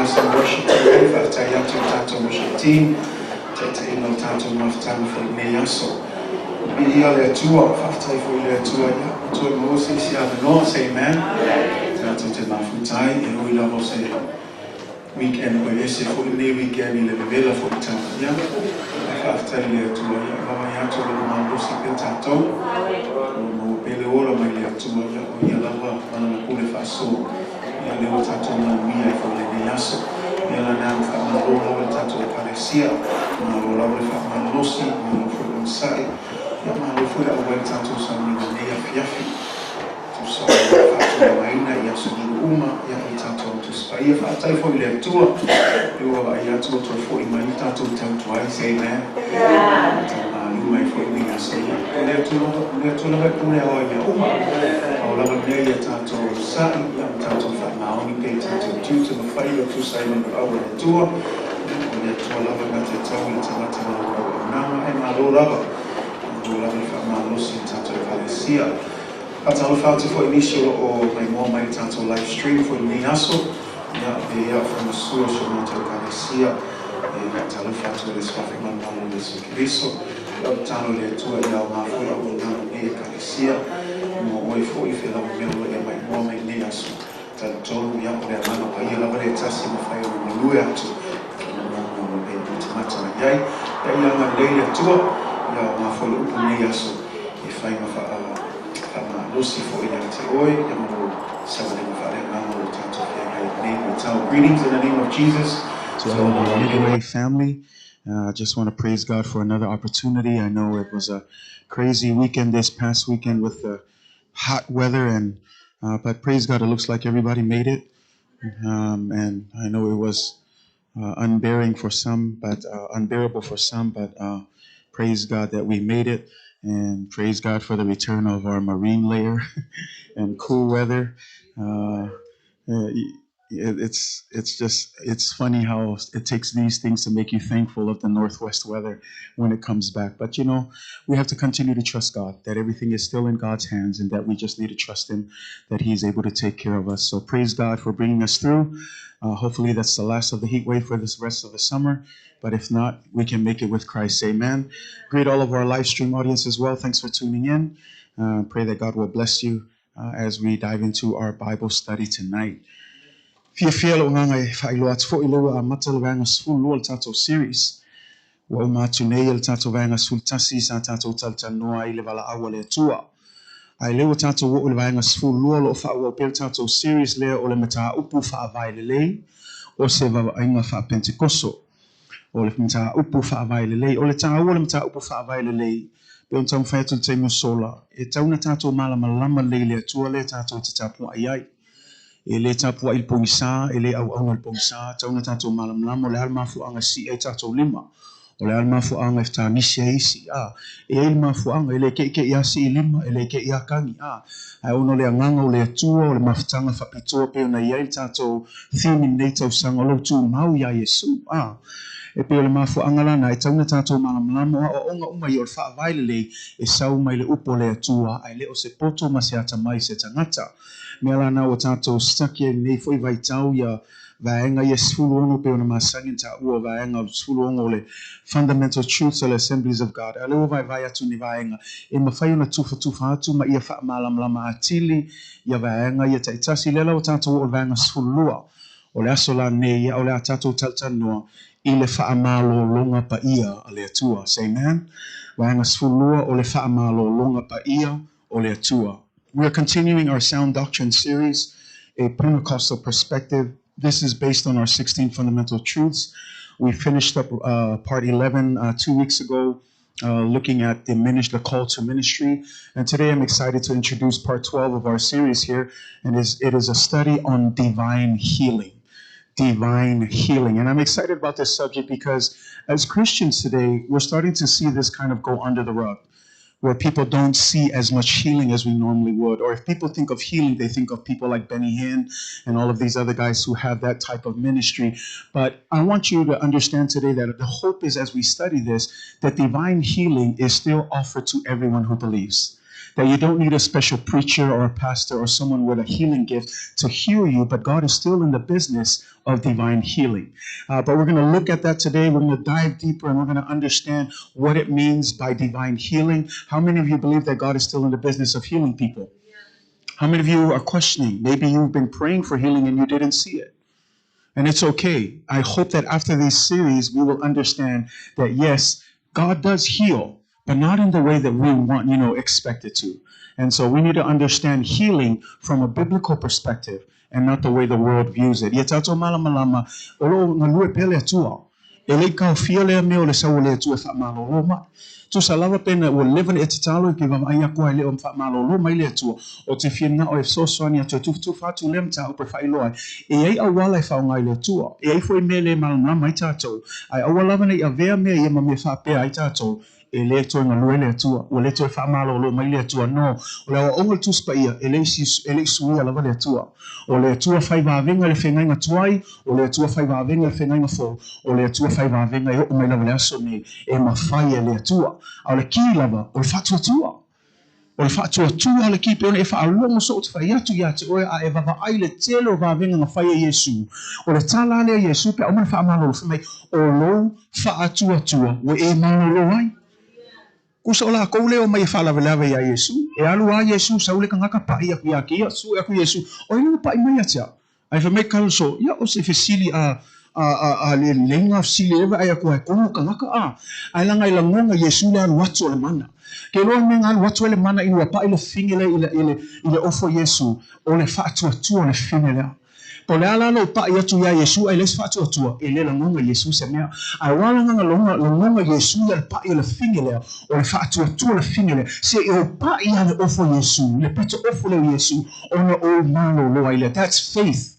some worship today. Tato worship team. Tete ino tato mafutano for Neyaso. Bidia le tua, Faftai for le tua, to Moses, no, say amen. Tato te mafutai, and we love us weekend, but yes, for the weekend, il est vela for time. Yeah, Faftai le tua, Mama Yato, Mamusi Pentato, no Peleola, my dear tua, Yalava, Manapule Faso, Yaleo Tato, Mia for the Neyaso, Yalanam, Famalola, Tato, Palesia, Malola, Famalosi, Malola, Sai. Malufuya uwenta tu samina ya fiafi tu sawa maina ya sujuma ya itatu tu spaya fata ifo ile tua yo ya tu to fo imanita tu tantu ai say amen luma ifo ile say ile tu na kuna ya uma au la ya tatu sa ya tatu fa maoni pe tatu tu to the fire tu say au tua ile tu la ba tatu ile tamata na ma alo Tato for initial or my mom my tato live stream for Niaso. Yeah, from the source of Monte Calesia. Tato is traffic man on this Cristo. Tano le tua ya mafu ya unano e Calesia. Mo oi for if you love me my mom my Niaso. Tato ya kwa mano pa ya lavare tasi mo fai mo luya to. Mo be tomato yai. Ya ma le tua. Ma follow Niaso, if I'm a Lucy for Oi, greetings in the name of Jesus. To all of our Midway family, I just want to praise God for another opportunity. I know it was a crazy weekend this past weekend with the hot weather, and but praise God, it looks like everybody made it. And I know it was unbearable for some, but praise God that we made it, and praise God for the return of our marine layer and cool weather. It's funny how it takes these things to make you thankful of the northwest weather when it comes back. But we have to continue to trust God, that everything is still in God's hands, and that we just need to trust Him, that He's able to take care of us. So praise God for bringing us through. Hopefully that's the last of the heat wave for this rest of the summer. But if not, we can make it with Christ. Amen. Greet all of our live stream audience as well. Thanks for tuning in. Pray that God will bless you as we dive into our Bible study tonight. Series. Wa umatunei tato vanga sultasi sa tato taltanoa ile vala awale tua. Ai leo tato wo ule vanga sfulu lo fa wo pel tato series le ole mata upu fa availe le o se va ainga fa pentecoso. Ole mta upu fa availe le ole ta ole mta upu fa availe le pe on tam fa tu temo sola e tauna tato mala malama le tua le tato tatapu ayai e le tapu il pongisa e le au il pongisa tauna tato mala malama le alma fu anga si e tato lima ole alma fu anga fta nisi e alma fu anga ele ke ia si lima ele ke ia kangi ai ono le nganga ole tua ole maftanga fa pito pe na ia tato theme nato sanga lo tu mau ya Yesu e pe ole mafu angala na e tauna tato malamlamo o onga uma i o fa vaile e sau mai le upo le atua ai le o se poto ma se ata mai se tangata me ala na o tato staki nei foi vai tau ya vaenga ye sfulu ono pe ona masangi ta ua vaenga sfulu ono le fundamental truths of the assemblies of God ale o vai vai atu ni vaenga e mafai ona tufa atu ma ia fa malamlama atili ya vaenga ye taitasi lela o tato o vaenga sfulua o le asola nei o le atato taltanoa ile faamalo longa pa ia ale atua. Say amen. Wanga sfulua ole faamalo longa pa ia ole atua. We are continuing our sound doctrine series, a Pentecostal perspective. This is based on our 16 fundamental truths. We finished up part 11 2 weeks ago, looking at the call to ministry. And today I'm excited to introduce part 12 of our series here, and it is a study on divine healing. Divine healing. And I'm excited about this subject because as Christians today, we're starting to see this kind of go under the rug, where people don't see as much healing as we normally would. Or if people think of healing, they think of people like Benny Hinn and all of these other guys who have that type of ministry. But I want you to understand today that the hope is, as we study this, that divine healing is still offered to everyone who believes. That you don't need a special preacher or a pastor or someone with a healing gift to heal you, but God is still in the business of divine healing. But we're going to look at that today. We're going to dive deeper and we're going to understand what it means by divine healing. How many of you believe that God is still in the business of healing people? How many of you are questioning? Maybe you've been praying for healing and you didn't see it. And it's okay. I hope that after this series, we will understand that yes, God does heal, but not in the way that we want, expect it to. And so we need to understand healing from a biblical perspective and not the way the world views it. Yetato malamalama, olo ngalue pele atua. Ele ka fia le me o le sa o le tu e fa malo roma. Tu sa lava pena o living e te talo ki va ai ko le o fa malo roma ile tu o te fia na o e so sonia tu fa tu lem ta o pe fa ilo e ai awala e fa ngai le tu e ai foi me le mal na mai tato ai awala ne a vea me e ma me fa pe ai tato e le to na lo le tu o le to fa malo lo mai le tu no o le o tu spa ia e le su ia lava le tu o le tu fa va venga le fenga nga tuai o le tu fa va venga le fenga nga fo o le tu fa va venga e o mai lava le aso ni e ma fai e le tu o le ki lava o le fa tu o le fa tu o le ki pe e fa lo so te fa ia tu ia te o a e va ai le telo va venga nga fai e Yesu o le tala le Yesu pe o ma fa malo mai o lo fa tu o e malo lo ai kusa ola ko leo mai fala lava ya Yesu e alu a Yesu sa ule kanga ka pa ia ki su aku Yesu o ina pa mai atia ai fa me kalso ya o se fesili a le lenga sili eva ai ko ko kanga ka ai langa ila ngonga Yesu la watu le mana ke lo menga watu le mana ina pa ile fingile ile ofo Yesu o le fa tu le fingile po le ala no pa ia tu ya Yesu ai les fa tu e le ngonga Yesu se mea ai wala nga longa Yesu ia pa ia le fingile o le fa tu le fingile se o pa ia le ofo Yesu le pito ofo le Yesu ona o malo lo ai le that's faith.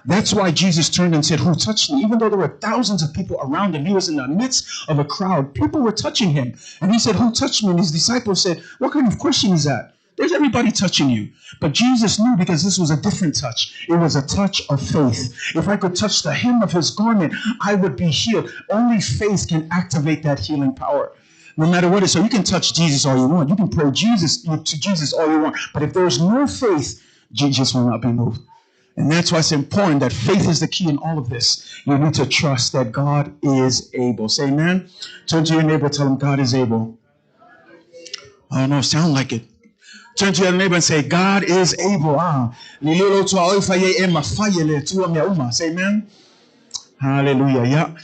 That's why Jesus turned and said, "Who touched me?" Even though there were thousands of people around him, he was in the midst of a crowd. People were touching him. And he said, "Who touched me?" And his disciples said, "What kind of question is that? There's everybody touching you." But Jesus knew because this was a different touch. It was a touch of faith. If I could touch the hem of his garment, I would be healed. Only faith can activate that healing power. No matter what it is. So you can touch Jesus all you want. You can pray to Jesus all you want. But if there's no faith, Jesus will not be moved. And that's why it's important that faith is the key in all of this. You need to trust that God is able. Say amen. Turn to your neighbor, tell him God is able. I don't know, sound like it. Turn to your neighbor and say, God is able. Say amen. Hallelujah. Yeah.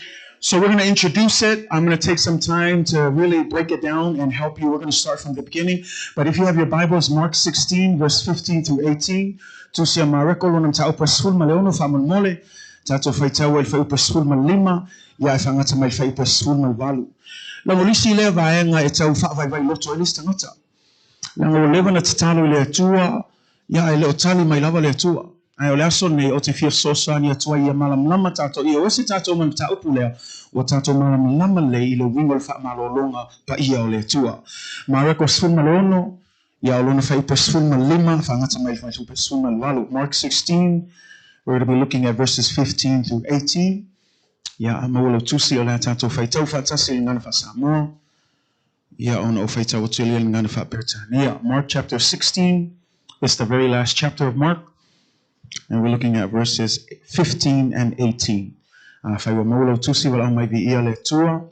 So we're going to introduce it. I'm going to take some time to really break it down and help you. We're going to start from the beginning. But if you have your Bibles, Mark 16, verse 15 through 18. Tu sia marekolo nam tau pasful maleono fa mole. Tato fai tau el fai pasful malima. Ya e fangata mai fai pasful malvalu. La molisi le vaenga e tau fa vai loto e lista nota. La ngoleva na tatalo le atua. Ya e le otali mai lava le atua. Ai o le aso nei o te fia sosa ni atua ia malam lama tato ia o se tato man ta upu lea o tato malam lama le i le wingo le wha malolonga pa ia o le atua. Mareko sfun malono ia o lona fai sfun malima whangata mai fai sfun malwalu. Mark 16, we're going to be looking at verses 15 through 18. Ia mawalo tusi o le tato fai tau fatasi i ngana fa Samoa. Ia ona o fai tau o tuli i ngana fa Britania. Mark chapter 16 is the very last chapter of Mark. And we're looking at verses 15 and 18. Fai wa maulo tusi wala mai vi ia le tua.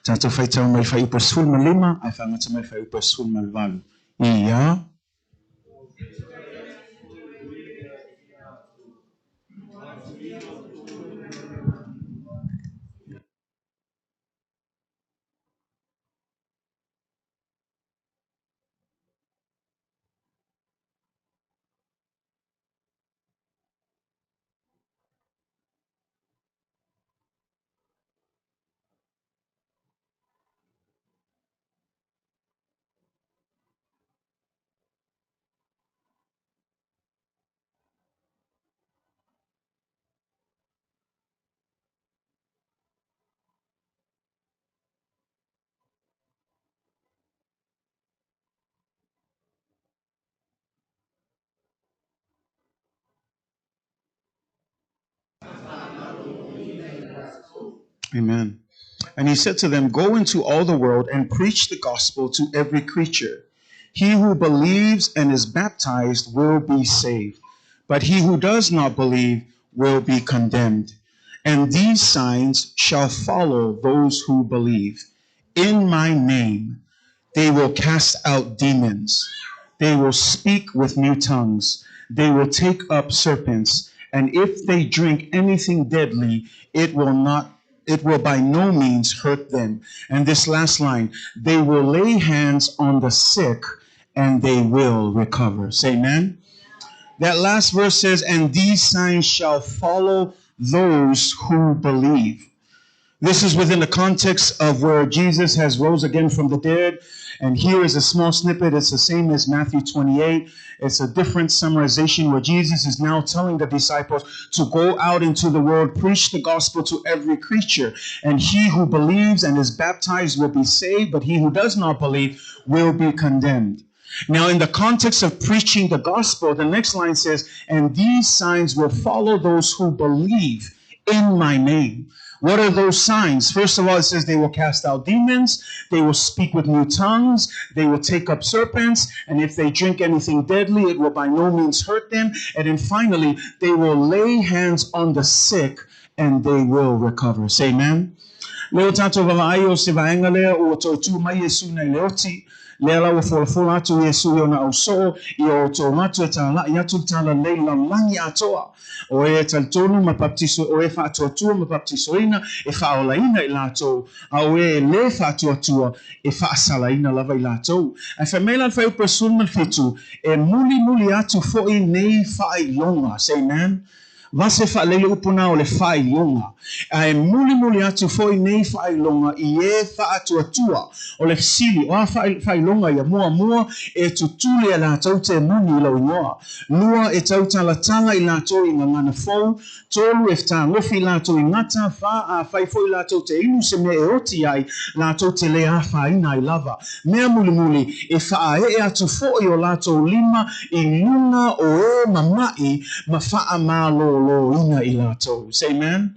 Tato fai tau mai fai upa sul malima, ai whangata mai fai upa sul malvalu. Ia. Amen. And he said to them, go into all the world and preach the gospel to every creature. He who believes and is baptized will be saved, but he who does not believe will be condemned. And these signs shall follow those who believe. In my name they will cast out demons. They will speak with new tongues. They will take up serpents. And if they drink anything deadly, it will by no means hurt them. And this last line, they will lay hands on the sick and they will recover. Say amen. That last verse says, and these signs shall follow those who believe. This is within the context of where Jesus has rose again from the dead. And here is a small snippet. It's the same as Matthew 28. It's a different summarization where Jesus is now telling the disciples to go out into the world, preach the gospel to every creature. And he who believes and is baptized will be saved, but he who does not believe will be condemned. Now, in the context of preaching the gospel, the next line says, and these signs will follow those who believe in my name. What are those signs? First of all, it says they will cast out demons, they will speak with new tongues, they will take up serpents, and if they drink anything deadly, it will by no means hurt them. And then finally, they will lay hands on the sick and they will recover. Say amen. Leo tato vavaaio se vaenga lea o toitu mai Yesu nei leoti. Lea lawa fola atu Yesu yo na auso i o to matu e tala i atu tala leila langi atoa. O e taltonu ma baptiso o e fa atoatua ma baptisoina e fa olaina i lato. A o e le fa atoatua e fa asalaina lava i lato. A fa mela fa upersun man fitu e muli atu foi nei fa i longa. Say amen. Vase fa lele upuna o le fai longa. A e muli atu foi nei fai longa i e fa atuatua o le sili o a fai longa ia mua e tutule a la tau te muni lau noa. Lua e tau talatanga i la tau i ngana fau, tolu e fta ngofi la tau i ngata fa a fai foi la tau te inu se me e oti ai la tau te le a fa ina i lava. Mea muli e fa e atu foi o la tau lima i lunga o e mamai ma fa a malo ina i lato. Say amen.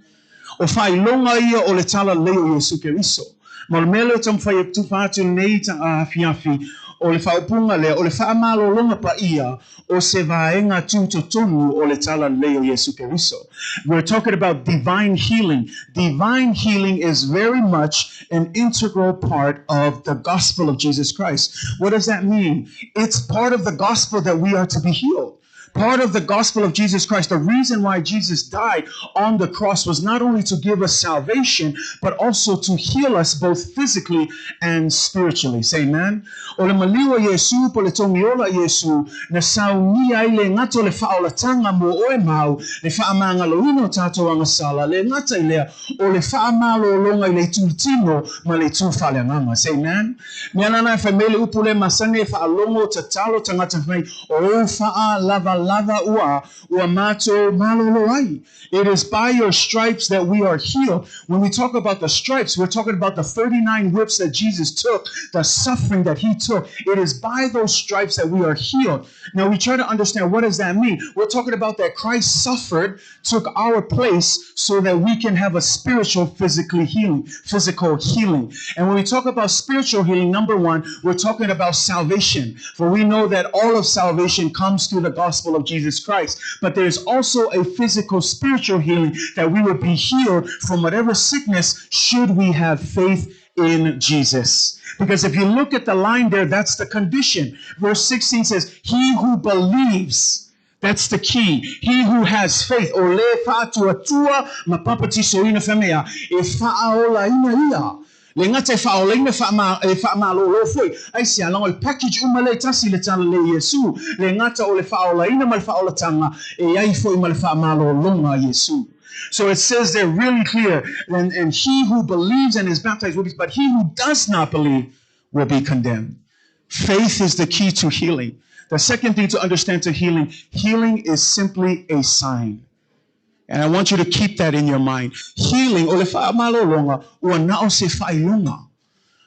O fai longa ia o le tala leo Yesu Keriso. Ma le mele tam fai tu fatu nei ta afiafi o le faupunga le o le fa malo longa pa ia o se vaenga tu tonu o le tala leo Yesu Keriso. We're talking about divine healing. Divine healing is very much an integral part of the gospel of Jesus Christ. What does that mean? It's part of the gospel that we are to be healed. Part of the gospel of Jesus Christ, the reason why Jesus died on the cross was not only to give us salvation, but also to heal us both physically and spiritually. Say amen. O le maliwa Yesu po le tongiola Yesu na saunia ile ngato le faaolatanga mo oe mau le faamanga loino tato anga sala le ngata ilea o le faamalo longa ile tultino ma le tufale nganga. Say amen. Mianana family upule masane faalongo tatalo tangata fai o faa lava ua mato maloloai. It is by your stripes that we are healed. When we talk about the stripes, we're talking about the 39 whips that Jesus took, the suffering that he took. It is by those stripes that we are healed. Now we try to understand, what does that mean? We're talking about that Christ suffered, took our place so that we can have a spiritual physical healing. And when we talk about spiritual healing, number one, we're talking about salvation. For we know that all of salvation comes through the gospel of Jesus Christ. But there's also a physical, spiritual healing, that we would be healed from whatever sickness should we have faith in Jesus. Because if you look at the line there, that's the condition. Verse 16 says, he who believes, that's the key. He who has faith. O le fa'atuatua ma papati soina femea e fa'aola ina ia. Le ngata e fa'aolaina e fa'amalolo foi. Ai se alanga le package uma le tasi le tala le Yesu. Le ngata o le fa'aolaina ma le fa'aolatanga e ai foi ma le fa'amalolonga Yesu. So it says there really clear, and he who believes and is baptized will be, but he who does not believe will be condemned. Faith is the key to healing. The second thing to understand to healing is simply a sign. And I want you to keep that in your mind. Healing, o le fa'amalolonga, ua na'o se fa'ilonga.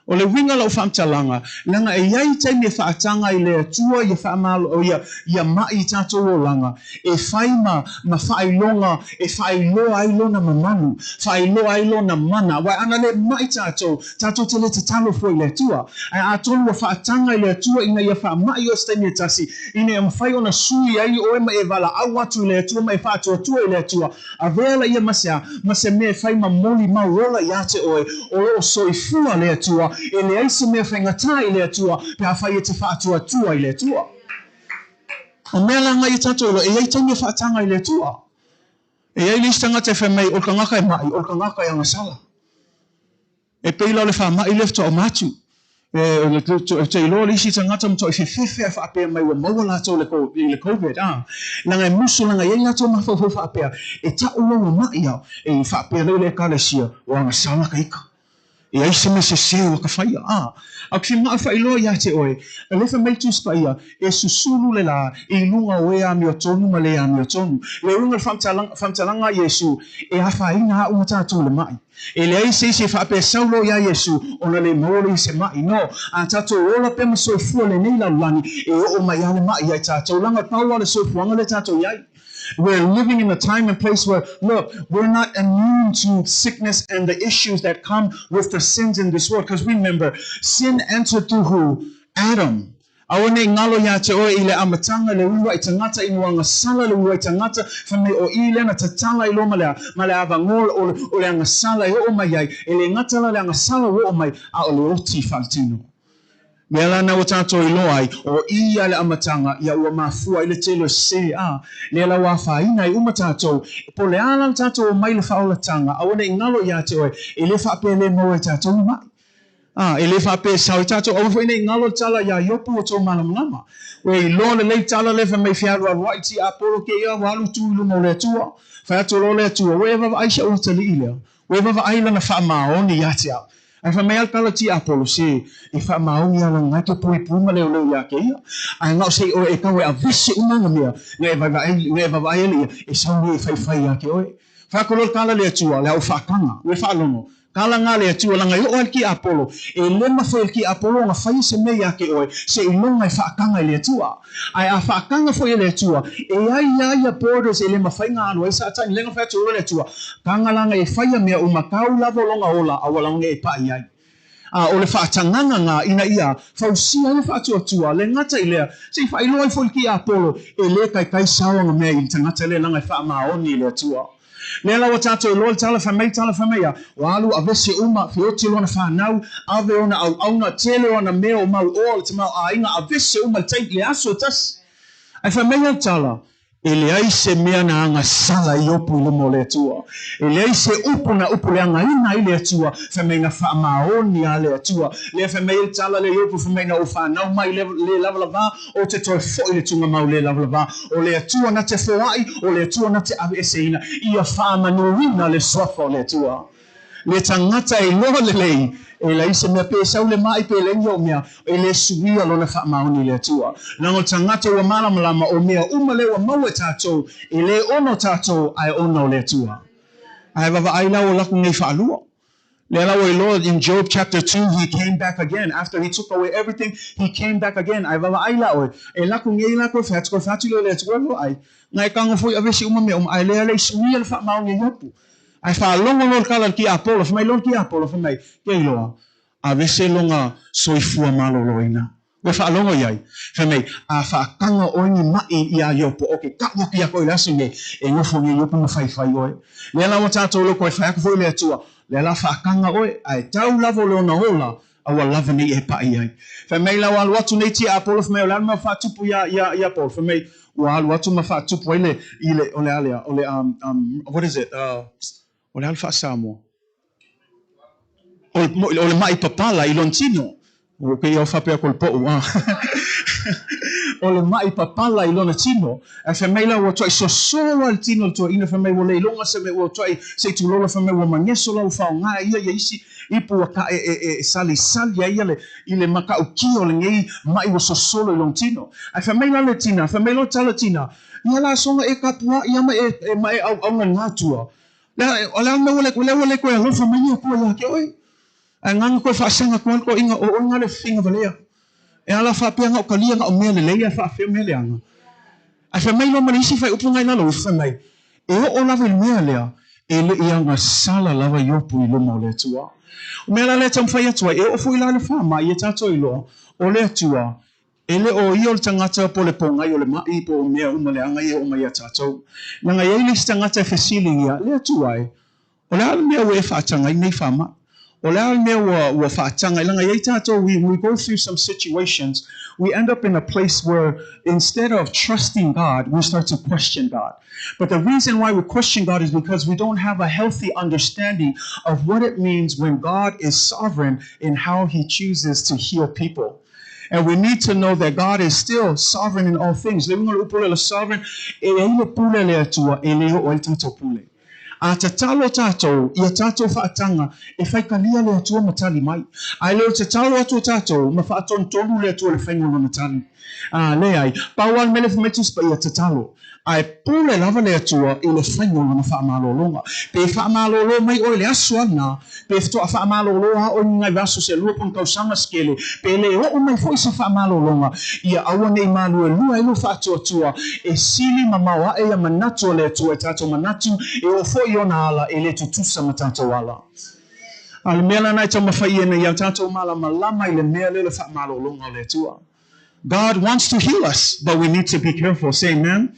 O le winga lau whaamtalanga, langa e iai taimi e whaatanga I le atua I whaamalo o ia mai tātou o langa. E whaima ma whailonga, e whailoa ailona mamanu, whailoa ailona mana. Wai ana le mai tātou te le tatalo fo I le atua. Ai atolu wa whaatanga I le atua ina ia whaamai o staimi e tasi. Ina e mwhai ona sui ai o ema e wala au atu I le atua, ma e whaatua tua I le atua. A vela ia masea, mase me e whaima moli maurola I ate oe, o soifua le atua, e le aise mea whaingata I le atua, pe a whai e te whaatua tua I le atua. O mea langa I tato ilo, e ei tangi whaatanga I le atua. E ei listanga te whamei, o ka ngaka e mai, o ka ngaka e angasala. E peila le whamai lefta o matu. E te ilo lisi tangata mto I whewhewhea whaapea mai wa maua lato le COVID. Langa e musu langa e lato mawhawhau whaapea, e ta ulo mai au, e whaapea le kalesia, o angasala ka ika. E ai se me se seo ka whaia. A ki maa whailoa ia te oe. E lefa mei tu spaia. E susulu le la. I lunga oe a mi o tonu ma le a mi o tonu. Le runga whamtalanga Yesu. E hawha ina a umatatou le mai. E le ai se whape saulo ia Yesu. Ona le maore se mai. No. A tatou ola pe ma soifua le nei laulani. E o mai ale mai ai tatou. Langa paua le soifuanga le tatou iai. We're living in a time and place where, look, we're not immune to sickness and the issues that come with the sins in this world. Because remember, sin entered through who? Adam. Awane ngalo ya te oe ile amatanga le uwa itangata inuanga sala le uwa itangata fame o ile na tatanga ilo male avangol o le angasala e o mai ai. Ele ngata le angasala o mai a o le oti faltino. Mela na o tātou iloai o ia le amatanga ia ua mafua ile telo se le la wa faina I uma tātou po le ala tātou o mai le whaolatanga awane ngalo ia te oe ele whape le mo e tātou mai ele whape sau tātou o whaine ngalo tala ia yopu o tō malamalama o ilo le lei tala le whamei whiarua waiti a polo ke ia walu tu ilu mo le tua whaiatu lo le tua weva aisha o tali ilea weva aila na whaamaoni ia te au ai fa mea kala ti Apollo se e fa maungi ala ngake pui puma leo ya ke ia ai ngau se o e kawe a visi umanga mea nge va ele e sa ni fai ya ke oe fa ko kala le tua le au fa kanga we fa lono kala nga le tua langa yo al ki Apollo e le ma fa ki Apollo nga fai se me ya ke oe se i longa fa kanga le tua ai a fa kanga fo le tua e ai ya borders e le ma fai nga no e sa tan le nga fa tu le tua kanga langa e fai me o makau la volonga ola awala nge pa ai o le whaatanganga ngā ina ia, whausia le whaatuatua, le ngata I lea, se whai loa I ki Apollo, e le kai sawanga mea I tangata le langa I whaamaoni le atua. Le lawa tātou loa tala whamea, o alu a vese uma, whioti loa na whanau, ave ona au auna, tele ona mea o mau o, te mau a inga a vese uma, le aso tas. Ai whamea tala, e le ai se mea na anga sala I opu I le mo le atua. E le ai se upu le anga ina I le atua, whamei na whaamaoni a le atua. Le whamei tala le opu whamei na o whanau mai le lavalava, o te toi fo I le tunga mau le lavalava. O le atua na te whaai, o le atua na te ave eseina, ia whaamanuina le swafa o le atua. Le tangata e loa le lei, e la se mea pe sau le mai pe le nyo mea, e le suia lona whaamaoni le atua. Nango tangata ua malamalama o mea umale wa maue tātou, e le ono tātou ai ono le atua. Ai wawa ai lau o laku ngei whaalua. Le lau e Lord, in Job chapter 2, he came back again. After he took away everything, he came back again. Ai wawa ai lau e laku ngei laku whaatulo le atua ai. Ngai kanga fui avesi umame ai le suia le whaamaoni yopu. Ai fa longo lor kala ki Apollo, fa mai lor ki Apollo, fa mai ke loa. A vese longa soifua malo loina. We fa longo yai. Fa mai a fa kanga oni mai ia yopo. Okay, ka mo ki ako ila singe e ngofo nge yopo mo fai oe. Le la wata to lo ko fa ko le tua. Le la fa kanga oe ai tau lavo lo na hola. Awa lava ni e pa ai. Fa mai la wal watu nei ti Apollo fa mai la ma fa tupu ya Apollo. Fa mai wal watu ma fa tupu ile ole alia ole what is it? O le alfa samo. O le mai papala I lontino. O ke ia whapea kol po o le mai papala I lontino. E whamela ua toi sosoa al tino le tua ina whamei ua leilonga se me ua toi se tu lola whamei ua mangeso lau whao ngā ia isi ipu waka sali ia I le maka o kio le ngei mai ua sosolo I lontino. E whamela le tina, whamela tala tina. Ia la songa e kapua ia mai au ngātua. La ole me ole ko lo fa mai ko ya ke oi Ngang ko fa sanga ko inga o nga le finga valea. E ala fa pia nga kalia nga o mele le fa fe mele anga. A fa mai lo malisi fa upu ngai na lo fa mai. E o lava il mele e le ia nga sala lava yopu i lo mo le tua. Mela le tam fa ia tua e o fu ila le fa ma ia tato i lo o le tua. Ele o iol tangata po le ponga i o le mai po o mea umale anga i o mai tato. Nga ia ili tangata fesili ia le tua e. O le ala mea ue whaatanga i nei whama. O le ala mea ua whaatanga i langa i tato, we go through some situations, we end up in a place where instead of trusting God, we start to question God. But the reason why we question God is because we don't have a healthy understanding of what it means when God is sovereign in how he chooses to heal people. And we need to know that God is still sovereign in all things. Le winga upule le sovereign, e le pule le atua, e le o el tato pule. A te talo tātou, ia tātou whaatanga, e whaikalia le atua matali mai. Ai leo te talo atu tātou, ma whaaton tolu le atua le whaingola matali. Le ai, paual mele whametus pa ia te talo. Ai pule lava le atua i le whaingola na whaamalolonga. Pe whaamalolo mai o le asuana, pe ftoa whaamaloloa o ngai vaso se luapun kausanga skele, pe le o mai foi sa whaamalolonga, ia awane i malu e lua e lu whaatuatua, e sili mamawa e a manatu le atua e tātou manatu, e o foi ona ala e le tutusa ma tātou ala. Al mea nai tau mawhai ena ia tātou mala malama i le mea le whaamalolonga le atua. God wants to heal us, but we need to be careful. Say amen.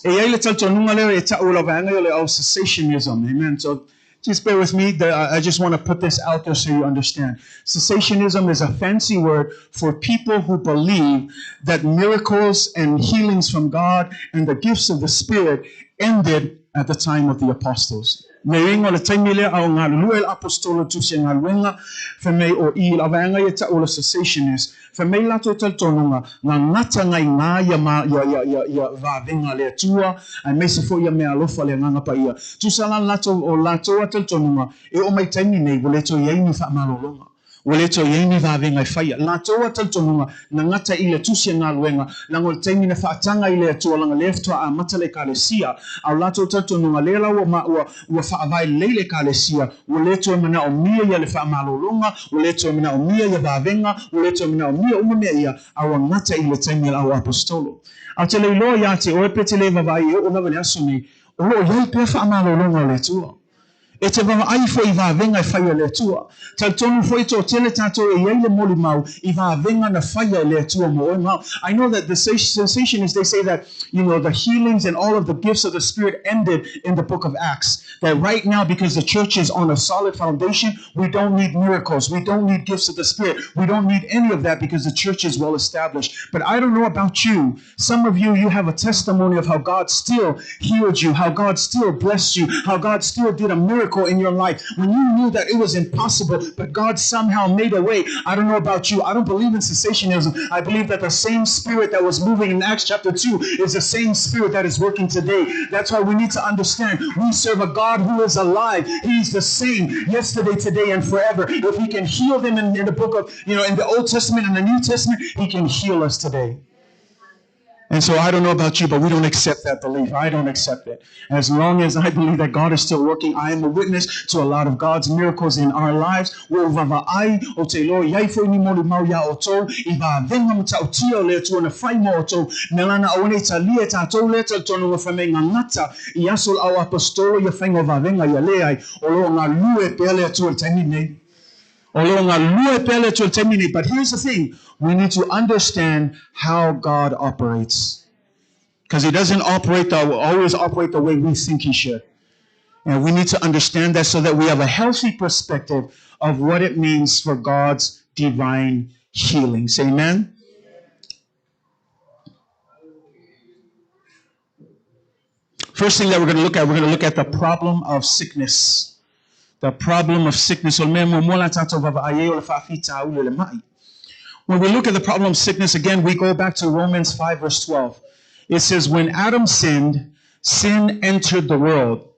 E cessationism. Amen. So just bear with me. I just want to put this out there so you understand. Cessationism is a fancy word for people who believe that miracles and healings from God and the gifts of the Spirit ended at the time of the apostles. Meingo le taimile au ngā lua el apostolo tusia ngā luenga whamei o i la vanga i ta o la cessationist whamei lato taltonunga ngā ngata ngai ngā ia vāvenga le tua ai meise fo ia mea alofa le nganga pa ia tusalan lato o lato a taltonunga e o mai taimine i waleto iaini whaamalolonga Waleto yeini vāvenga I whaia. Nā toa taltonunga na ngata i le tusia ngā luenga lango le taimi na whaatanga I le atua langa leftoa a matale kālesia au lato taltonunga lela ua whaavai leile kālesia waleto mana o mia ia le whaamalolonga waleto mana o mia ia vāvenga waleto mana o mia umamea ia au ngata I le taimi au apostolo. Au te leiloa ia te oe pete le vavai e o lawa le asuni o lo iei pe whaamalolonga le tua. E te wama ai fo I vāvenga I whaia le atua. Tau tonu fo I tō tele tātou e iei le moli mau I vāvenga na whaia le atua mo oi mau. I know that the sensationists, they say that, you know, the healings and all of the gifts of the Spirit ended in the book of Acts. That right now, because the church is on a solid foundation, we don't need miracles. We don't need gifts of the Spirit. We don't need any of that because the church is well established. But I don't know about you. Some of you, you have a testimony of how God still healed you, how God still blessed you, how God still did a miracle in your life when you knew that it was impossible, but God somehow made a way. I don't know about you. I don't believe in cessationism. I believe that the same Spirit that was moving in Acts chapter 2 is the same Spirit that is working today. That's why we need to understand we serve a God who is alive. He's the same yesterday, today, and forever. If He can heal them in the book of, you know, in the Old Testament and the New Testament, He can heal us today. And so I don't know about you, but we don't accept that belief. I don't accept it. As long as I believe that God is still working, I am a witness to a lot of God's miracles in our lives. Wo vava ai o te lo iai fo ni moli mau ya o tō I va venga mo tau tia o le atua na whai mo o tō melana o ne ta lia tātou le ta tonu wa whamei ngā ngata I asol au apostolo ia whaingo va venga ia le ai o lo ngā lue pe le atua taimi nei. But here's the thing. We need to understand how God operates. Because He doesn't always operate the way we think He should. And we need to understand that so that we have a healthy perspective of what it means for God's divine healing. Say amen? First thing that we're going to look at the problem of sickness. The problem of sickness. When we look at the problem of sickness, again, we go back to Romans 5, verse 12. It says, when Adam sinned, sin entered the world.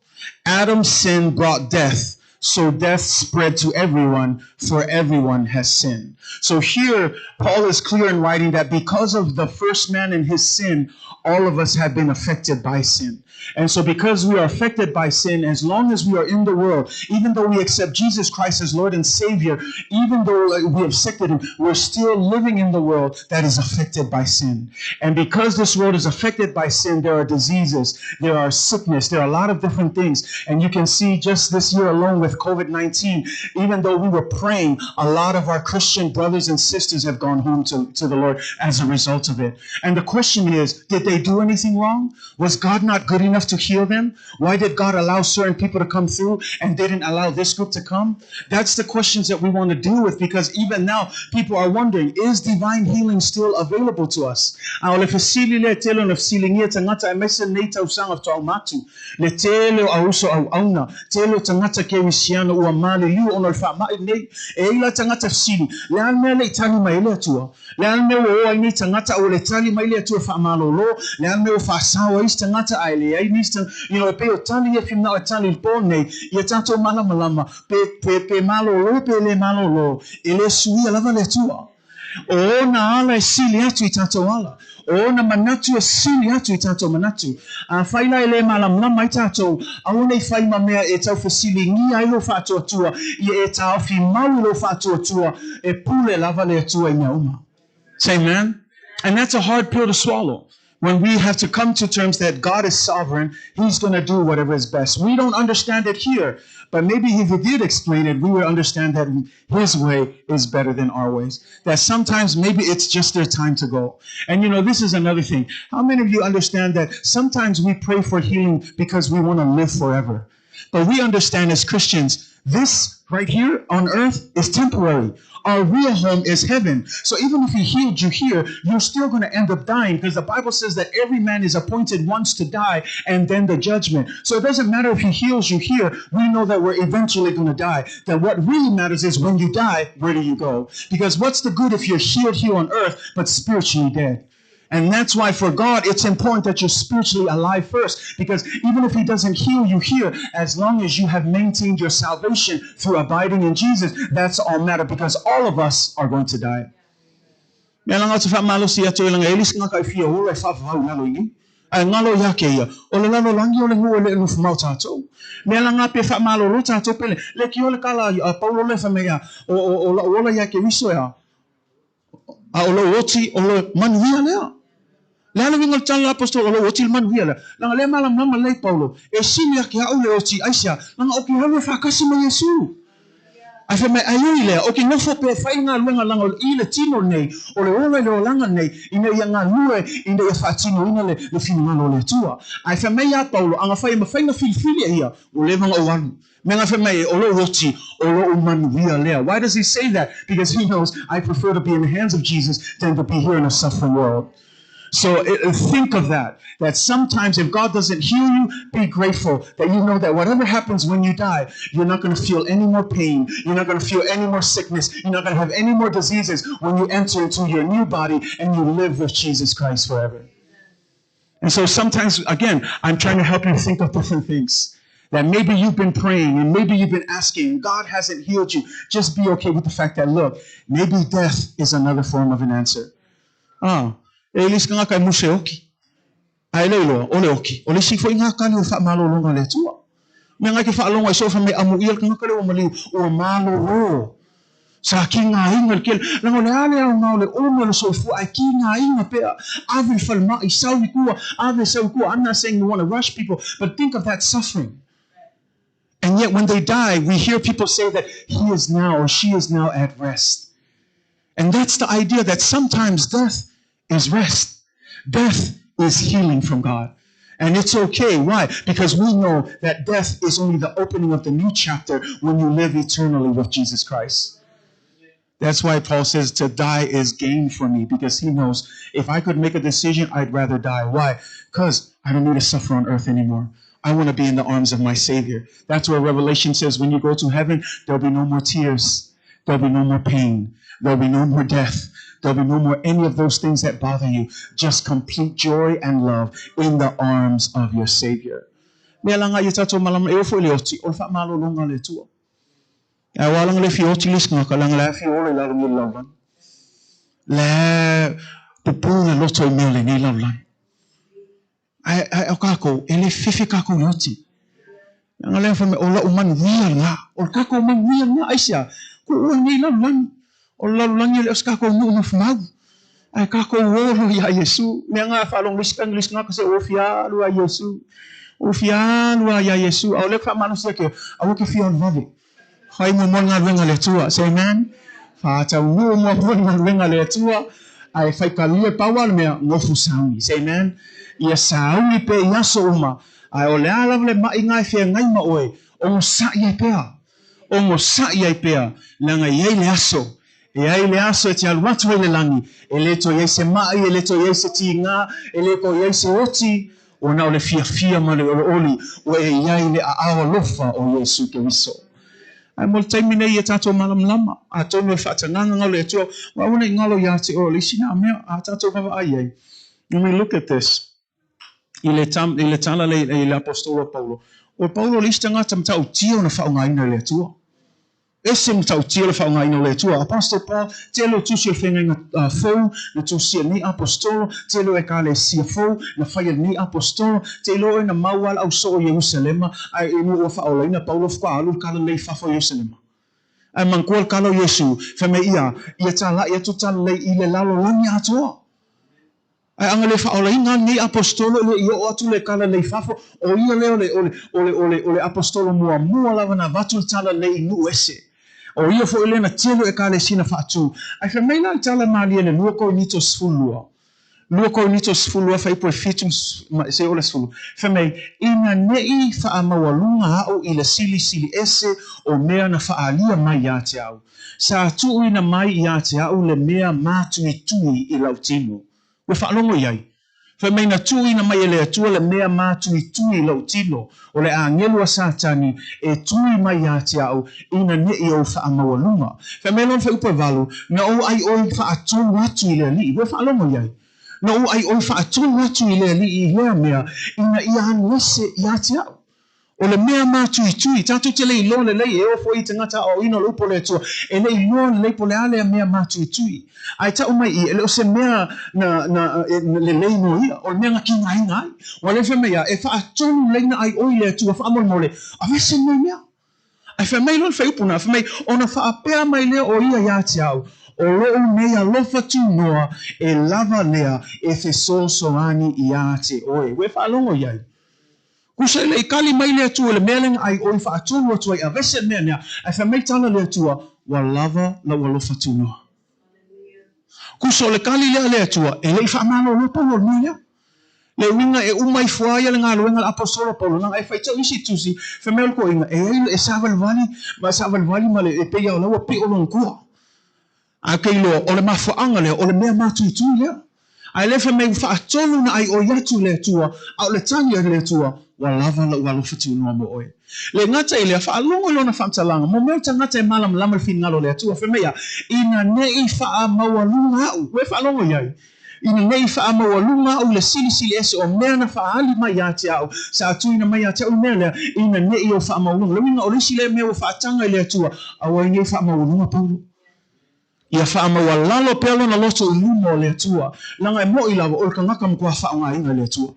Adam's sin brought death. so death spread to everyone, for everyone has sinned. So here, Paul is clear in writing that because of the first man and his sin, all of us have been affected by sin. And so because we are affected by sin, as long as we are in the world, even though we accept Jesus Christ as Lord and Savior, even though we have accepted him, we're still living in the world that is affected by sin. And because this world is affected by sin, there are diseases, there are sickness, there are a lot of different things. And you can see just this year alone with COVID-19, even though we were praying, a lot of our Christian brothers and sisters have gone home to the Lord as a result of it. And the question is, did they do anything wrong? Was God not good enough to heal them? Why did God allow certain people to come through and didn't allow this group to come? That's the questions that we want to deal with, because even now people are wondering, is divine healing still available to us? Le fasili le telo na fasilingia tangata emesa neita usanga of taumatu le telo auso au auna telo tangata ke wisiana ua mali liu ono alfa mai nei e ila tangata fasili le alme le itali maile atua le alme o ai ni tangata o le itali maile atua fa malolo le alme o fa sawa is tangata aile ai ni pe o tali e fimna o tali pone ia tanto malama pe malolo pe le malolo ele sui lava le tua o na ala sili atu itato ala o na manatu sili atu itato manatu a faila ele malam na mai tato a ona fai mamea e tau fasili ni ai lo fato tua e tau fi mau lo fato tua e pule lava le tua ina uma. Say amen. And that's a hard pill to swallow. When we have to come to terms that God is sovereign, he's going to do whatever is best. We don't understand it here, but maybe if he did explain it, we would understand that his way is better than our ways. That sometimes maybe it's just their time to go. And this is another thing. How many of you understand that sometimes we pray for healing because we want to live forever? But we understand as Christians, this right here on earth is temporary. Our real home is heaven. So even if he healed you here, you're still going to end up dying, because the Bible says that every man is appointed once to die and then the judgment. So it doesn't matter if he heals you here. We know that we're eventually going to die. That what really matters is when you die, where do you go? Because what's the good if you're healed here on earth but spiritually dead? And that's why for God, it's important that you're spiritually alive first. Because even if he doesn't heal you here, as long as you have maintained your salvation through abiding in Jesus, that's all matter, because all of us are going to die. Ngalo yake ya ole lalo langi ole ngu ole lu fumau tato me langa pe fa malo lu tato pele le ki ole kala paulo le fa me ya o ola yake wiso ya a olo oti olo manuia lea lana vingal tala apostol olo oti manuia lea langa le malam nama le paulo e sini yake a ole oti aisha langa oki hawe fa kasi me yesu ai fa me ai le oki no fo pe fa inga luenga langa ile tino nei ole ole le langa nei ina yanga lue ina ya fa tino ina le fini malo le tua ai fa me ya paulo anga fa me fa inga filfili ia o le vanga o wanu. Why does he say that? Because he knows I prefer to be in the hands of Jesus than to be here in a suffering world. So think of that sometimes if God doesn't heal you, be grateful that you know that whatever happens when you die, you're not going to feel any more pain. You're not going to feel any more sickness. You're not going to have any more diseases when you enter into your new body and you live with Jesus Christ forever. And so sometimes, again, I'm trying to help you think of different things. That maybe you've been praying and maybe you've been asking, God hasn't healed you. Just be okay with the fact that, look, maybe death is another form of an answer. Elis nga kay muse oki. Ay lelo, ole oki. Ole si fo nga kali fa malolonga le tua. Me nga ki fa longa so fa me amuil nga kali o mali o malolo. Sa ki nga ingal kel lango le ale o nga ole o mo so fu ai ki nga inga pe ave falma I sawi ku ave sawi ku. I'm not saying we want to rush people, but think of that suffering. And yet when they die, we hear people say that he is now or she is now at rest. And that's the idea that sometimes death is rest. Death is healing from God. And it's okay. Why? Because we know that death is only the opening of the new chapter when you live eternally with Jesus Christ. That's why Paul says to die is gain for me, because he knows if I could make a decision, I'd rather die. Why? Because I don't need to suffer on earth anymore. I want to be in the arms of my Savior. That's where Revelation says when you go to heaven, there'll be no more tears. There'll be no more pain. There'll be no more death. There'll be no more any of those things that bother you. Just complete joy and love in the arms of your Savior. walang le fiotilis nga kalang la fiole la lang. Le pupuna loto mele ni lang. Ai kako ele fifi kako yoti. Ang alam fa me ola uman wial nga. O kako man wial nga aisya. Ku ni lang. Ola lang yel kako no fmag. Ai kako wolo ya Yesu. Nga falong lis nga kasi ofia lu ya Yesu. Ofia lu ya Yesu. Ole fa manusia ke awaki fion vave. Hai mo mon nga wenga le tua. Say amen. Fa ta wo mo mon nga wenga le tua. Ai fai kalia pawal me ngofu sauni. Say amen. Ia sauni pe ia so uma. Ai ole ala le mai ngai fe ngai ma oe. O sa ia pea. O sa ia pea. Langa ia le aso. E ai le aso e te aluatu le langi. E le to ia se mai, e le to ia se tinga, e le ko ia se oti. O na ole fia ma le oli. O e ia le a awa lofa o Yesu ke wiso. Ai mo taimi nei e tato malam lama. A tonu e whaatanganga ngalo e tua. Wa una ingalo ia te o le sina mea. A tato kava ai ai. When we look at this, ile tala le apostolo Paulo. O Paulo lista ngata mta utio na whaungaina le tua. Ese mta utio le whaungaina le tua. Apostol Paul, te lo tusi e whenga fau, na tusi ni apostolo, te lo e ka le sia fau, na whaia ni apostolo, te lo e na maual au so o Jerusalema, ai e mu o whaolaina Paulo whua alu kala le whafo Jerusalema. Ai mankual kala Yesu, whame ia tala, ia tutala le i le lalo langi atoa. Ai anga le whaolaina ni apostolo le i o atu le kala le whafo, o ia leo ole apostolo mua lava na vatu tala le inu ese. O ia fo elena telo e kale sina fatu. Ai fa mai na tala mali ele luoko nito sfulua. Luoko nito sfulua fa ipo fitum se ola sfulu. Fa mai ina nei fa amawalunga hao ila sili ese o mea na fa alia mai yate au. Sa tu ina mai yate au le mea matui ila utino. We fa longo yai. Fa mai na tui na mai ele atua le mea matui ila utino. O le angelu a satani e tui mai ate au ina nei o wha amawalunga. Fa melon fa upa valu, na o ai oi wha atonu atu i le li. We wha longo yai. Na o ai oi wha atonu atu i le li i lea mea ina ia anu ese i ate au. O le mea matui, tatu te lei lo le lei e ofo i te ngata o ino le upo le atua. E lei lo le lei po le ale a mea matui. Ai ta umai i, ele o se mea le lei no ia, o le mea ngaki ngai. O le fe mea, e wha atonu leina ai oi le atua, wha amol mole, a vese mea mea. Ai wha mei lon wha upuna, wha mei, ona wha apea mai lea o ia ia te au. O loo mea lofa tu noa, e lava lea, e fe so ani i a te oe. We wha alongo iai. Kusa le ikali mai le atua le mealenga ai oi wha atonu atua i a vese mea nea, ai wha mei tala le atua, wa lava la wa lofa tu noa. Kusa le kali le atua, e le i wha amano lopa o le mea. Le winga e umai fuaya le ngalo wenga apostolo Paulo nang ai fai tau isi tusi fe mel ko inga e saval vali ma le e pe ya lawa pe o long kua a kai lo o le mafuanga le o le mea matu tu le ai le fe me fa atolu na ai o yatu le tua au le tanya le tua wa lava la wa fitu no mo oi le ngata ile fa longo lona fa mtalanga mo me ngata e malam lama fin ngalo le tua fe me ya ina nei fa mawalunga au we fa longo yai ina nei fa amawalunga o le sili ese o mea na fa ali mai ate au sa atu ina mai ate au mea ina nei o fa amawalunga le winga o le sile mea o fa atanga ile atua awa nei fa amawalunga Paulo ia fa amawalalo pelo na loso uluma o le atua langa e mo ilawa o le kangaka mkua fa anga inga le atua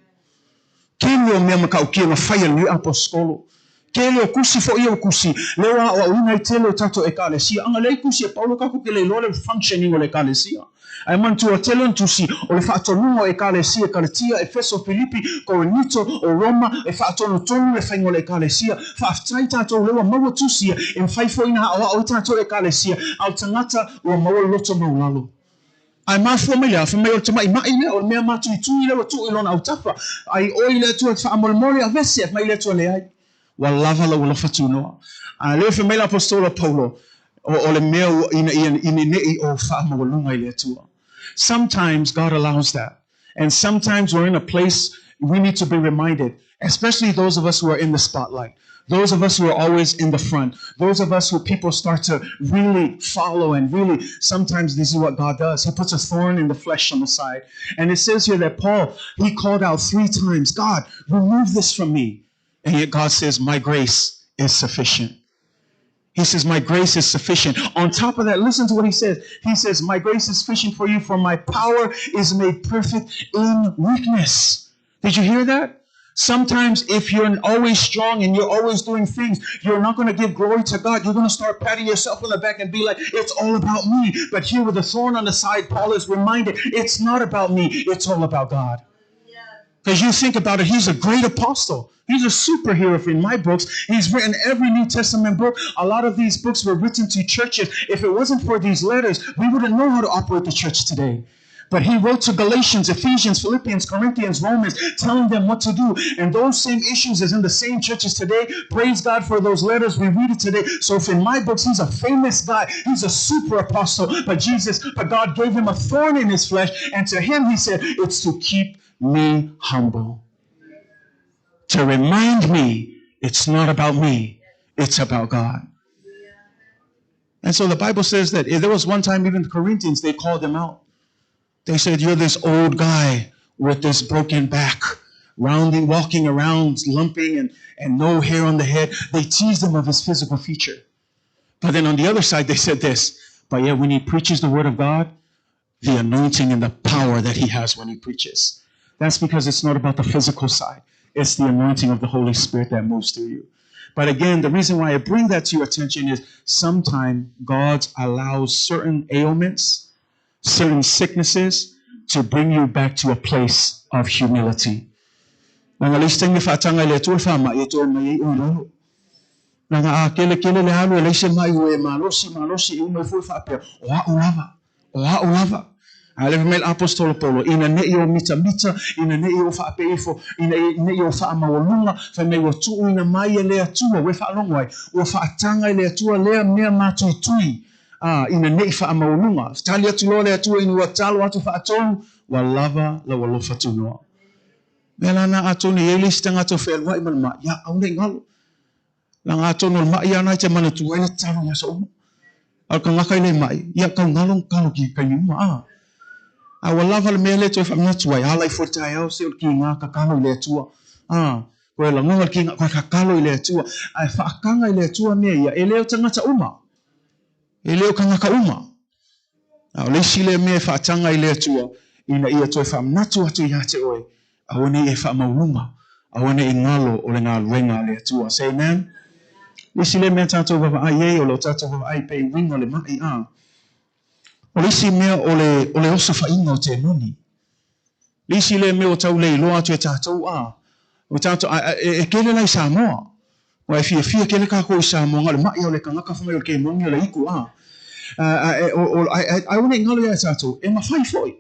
kele o mea maka ukia na faya ni apostolo kele o kusi fo ia o kusi lewa o una i tele o tato e kalesia anga le kusi e Paulo kako ke le lole functioning o le kalesia ai mantu o tele tusi o le fa'atonu e kalesia kaletia Efeso Filipi Korinto o Roma e fa'atonu tonu le faingo le kalesia fa'aftai tato lewa maua tusi e faifo ina o tato e kalesia au tangata o maua loto maulalo ai mafu mai la fa mai o tama mai le o mea matu tu ile o tu ilona au tapa ai o ile tu fa amolmoli a vese mai le tu le ai walava la wala fatuno a le fa mai la apostolo Paulo o le mea ina nei o fa amolunga ile tu. Sometimes God allows that. And sometimes we're in a place we need to be reminded, especially those of us who are in the spotlight, those of us who are always in the front, those of us who people start to really follow and really, sometimes this is what God does. He puts a thorn in the flesh on the side. And it says here that Paul, he called out 3 times, God, remove this from me. And yet God says, my grace is sufficient. He says, my grace is sufficient. On top of that, listen to what he says. He says, my grace is sufficient for you, for my power is made perfect in weakness. Did you hear that? Sometimes if you're always strong and you're always doing things, you're not going to give glory to God. You're going to start patting yourself on the back and be like, it's all about me. But here with the thorn on the side, Paul is reminded, it's not about me. It's all about God. Because you think about it, he's a great apostle. He's a superhero in my books. He's written every New Testament book. A lot of these books were written to churches. If it wasn't for these letters, we wouldn't know how to operate the church today. But he wrote to Galatians, Ephesians, Philippians, Corinthians, Romans, telling them what to do. And those same issues is in the same churches today. Praise God for those letters. We read it today. So if in my books, he's a famous guy. He's a super apostle. But God gave him a thorn in his flesh. And to him, he said, it's to keep me humble. To remind me, it's not about me. It's about God. And so the Bible says that there was one time, even the Corinthians, they called him out. They said, you're this old guy with this broken back, walking around, lumping, and no hair on the head. They teased him of his physical feature. But then on the other side, they said this, but yet when he preaches the word of God, the anointing and the power that he has when he preaches. That's because it's not about the physical side. It's the anointing of the Holy Spirit that moves through you. But again, the reason why I bring that to your attention is sometimes God allows certain ailments, certain sicknesses to bring you back to a place of humility. Aleve mel apostolo Paulo ina neio mita ina neio fa apeifo ina neio fa amawalunga fa me watu ina mai le atua we fa longwai o fa atanga le atua le mea matui ina nei fa amawalunga tali atu le atua ina watalo atu fa atonu walava la walofa tuno melana atoni ele stanga to fe wai malma ya aune ngalo langa atonu ma ya na te mana tu ele talo ya so al kanga kai le mai ya ka ngalong kalo ki kayuma Awalava le mele to famna tua ya lai fortai au se ki nga kakalo le tua ko la ngo ki nga kakalo le tua ai fa kanga le tua me ya ele o tanga ta uma ele o kanga ka uma au le sile me fa tanga le tua ina ia to famna tua to ya te oi awone e fa maulunga awone ingalo o le nga wenga le tua say amen le sile me tanto va ai o lo tanto va ai pe wingo le mai O lisi mea o le osa whainga o te nuni. Lisi le mea o tau le iloa atu e tātou O tātou, e kele lai Samoa. O e fia kele kako i Samoa, ngale mai o le kangaka whamai o ke nuni o le iku ai wane ngalo ia e tātou, e mawhai foi.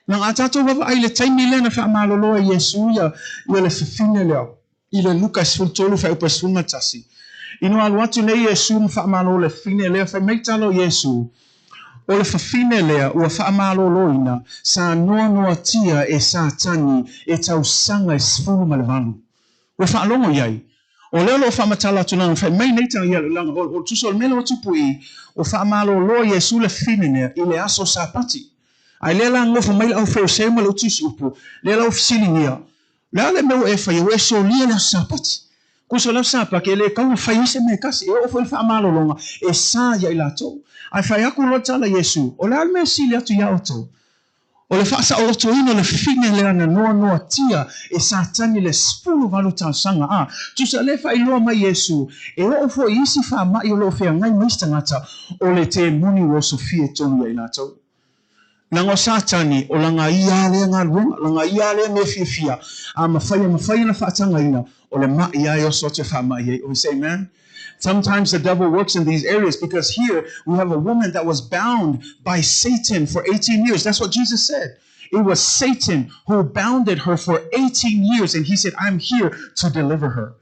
Nang a tātou wawa ai le taimi lena wha maloloa Yesu ia le whiwhine leo. I le Lukas fultolu wha upa sumatasi. Ino alu atu nei Yesu wha malolo le whiwhine leo wha meitalo Yesu. O le whawhine lea ua whaamaloloina sa noa tia e sa tani e tau sanga e sifuru ma le walu. Ua whaalongo iai. O leo lo whaamatala tunanga whai mai neitanga ia le langa o tuso le mele o tupu i o whaamalolo Yesu le whinenea i le aso sa pati. Ai le la ngofa mai au wheo sema le o tuso upu. Le la o fisilingia. Le ale meu e whai o e so lia le sa pati. Kuso lau sapa ke le kaua whai ise me kasi e o whai whaamalolonga e sa ia i lato. Ai whai aku lo tala Yesu, o le almea sili atu ia oto. O le whaasa o to ino le whine le ana noa tia e sa tani le spulu walu tau sanga Tusa le whai loa mai Yesu, e o fo isi wha mai o lo whea ngai maistangata o le te muni o Sofia tonu ia inato. Lango satani o langa ia le ngā ruenga, langa ia le me fia. Mawhai na whaatanga ina o le mai ia o sote wha mai ia. O we say amen? Sometimes the devil works in these areas because here we have a woman that was bound by Satan for 18 years. That's what Jesus said. It was Satan who bounded her for 18 years. And he said, I'm here to deliver her.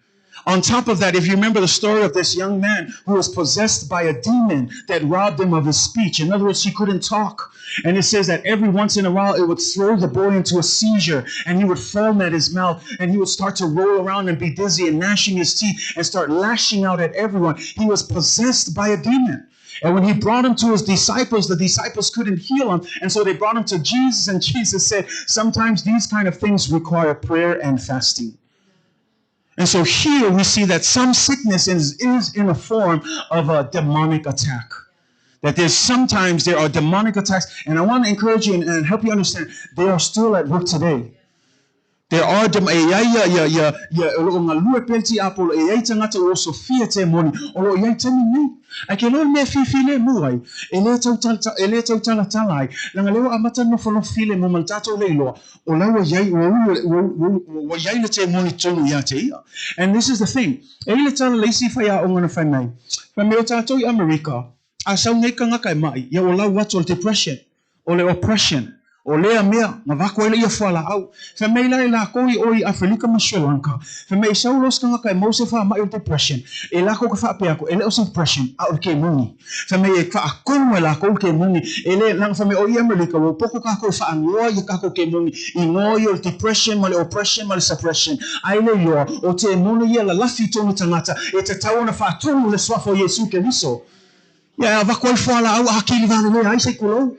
On top of that, if you remember the story of this young man who was possessed by a demon that robbed him of his speech. In other words, he couldn't talk. And it says that every once in a while, it would throw the boy into a seizure and he would foam at his mouth and he would start to roll around and be dizzy and gnashing his teeth and start lashing out at everyone. He was possessed by a demon. And when he brought him to his disciples, the disciples couldn't heal him. And so they brought him to Jesus, and Jesus said, sometimes these kind of things require prayer and fasting. And so here we see that some sickness is in a form of a demonic attack. That sometimes there are demonic attacks, and I want to encourage you and help you understand they are still at work today. There are dem lo nga lue pelti apolo tangata o Sofia te moni o lo tani ai ke lo me file muai ele tau talai nga leo amata no folo file mo maltato leilo o la wa le te moni tonu ya te ia. And this is the thing, ele tala leisi fa ya o ngana fa mai fa me o tato I America a sau nei kanga kai mai ya o la watu depression o le oppression o lea mea, na wako ele ia whala au. Fa mei lai la koi oi Afrika ma Sri Lanka. Fa mei saulos kanga kai mose wha mai o depression. E la ko ka wha apea ko, ele o depression, a o ke mungi. Fa mei e wha akonwe la ko ke mungi. Ele lang fa mei o i Amerika, wo poko ka ko wha angoa i ka ko ke mungi. I ngoi o depression, ma le oppression, ma le suppression. Ai le yoa, o te mungi ia la lafi tonu tangata. E te tau na wha tonu le swafo Yesu ke riso. Ia wako i whala au a hakili vana lea, ai sei kulo.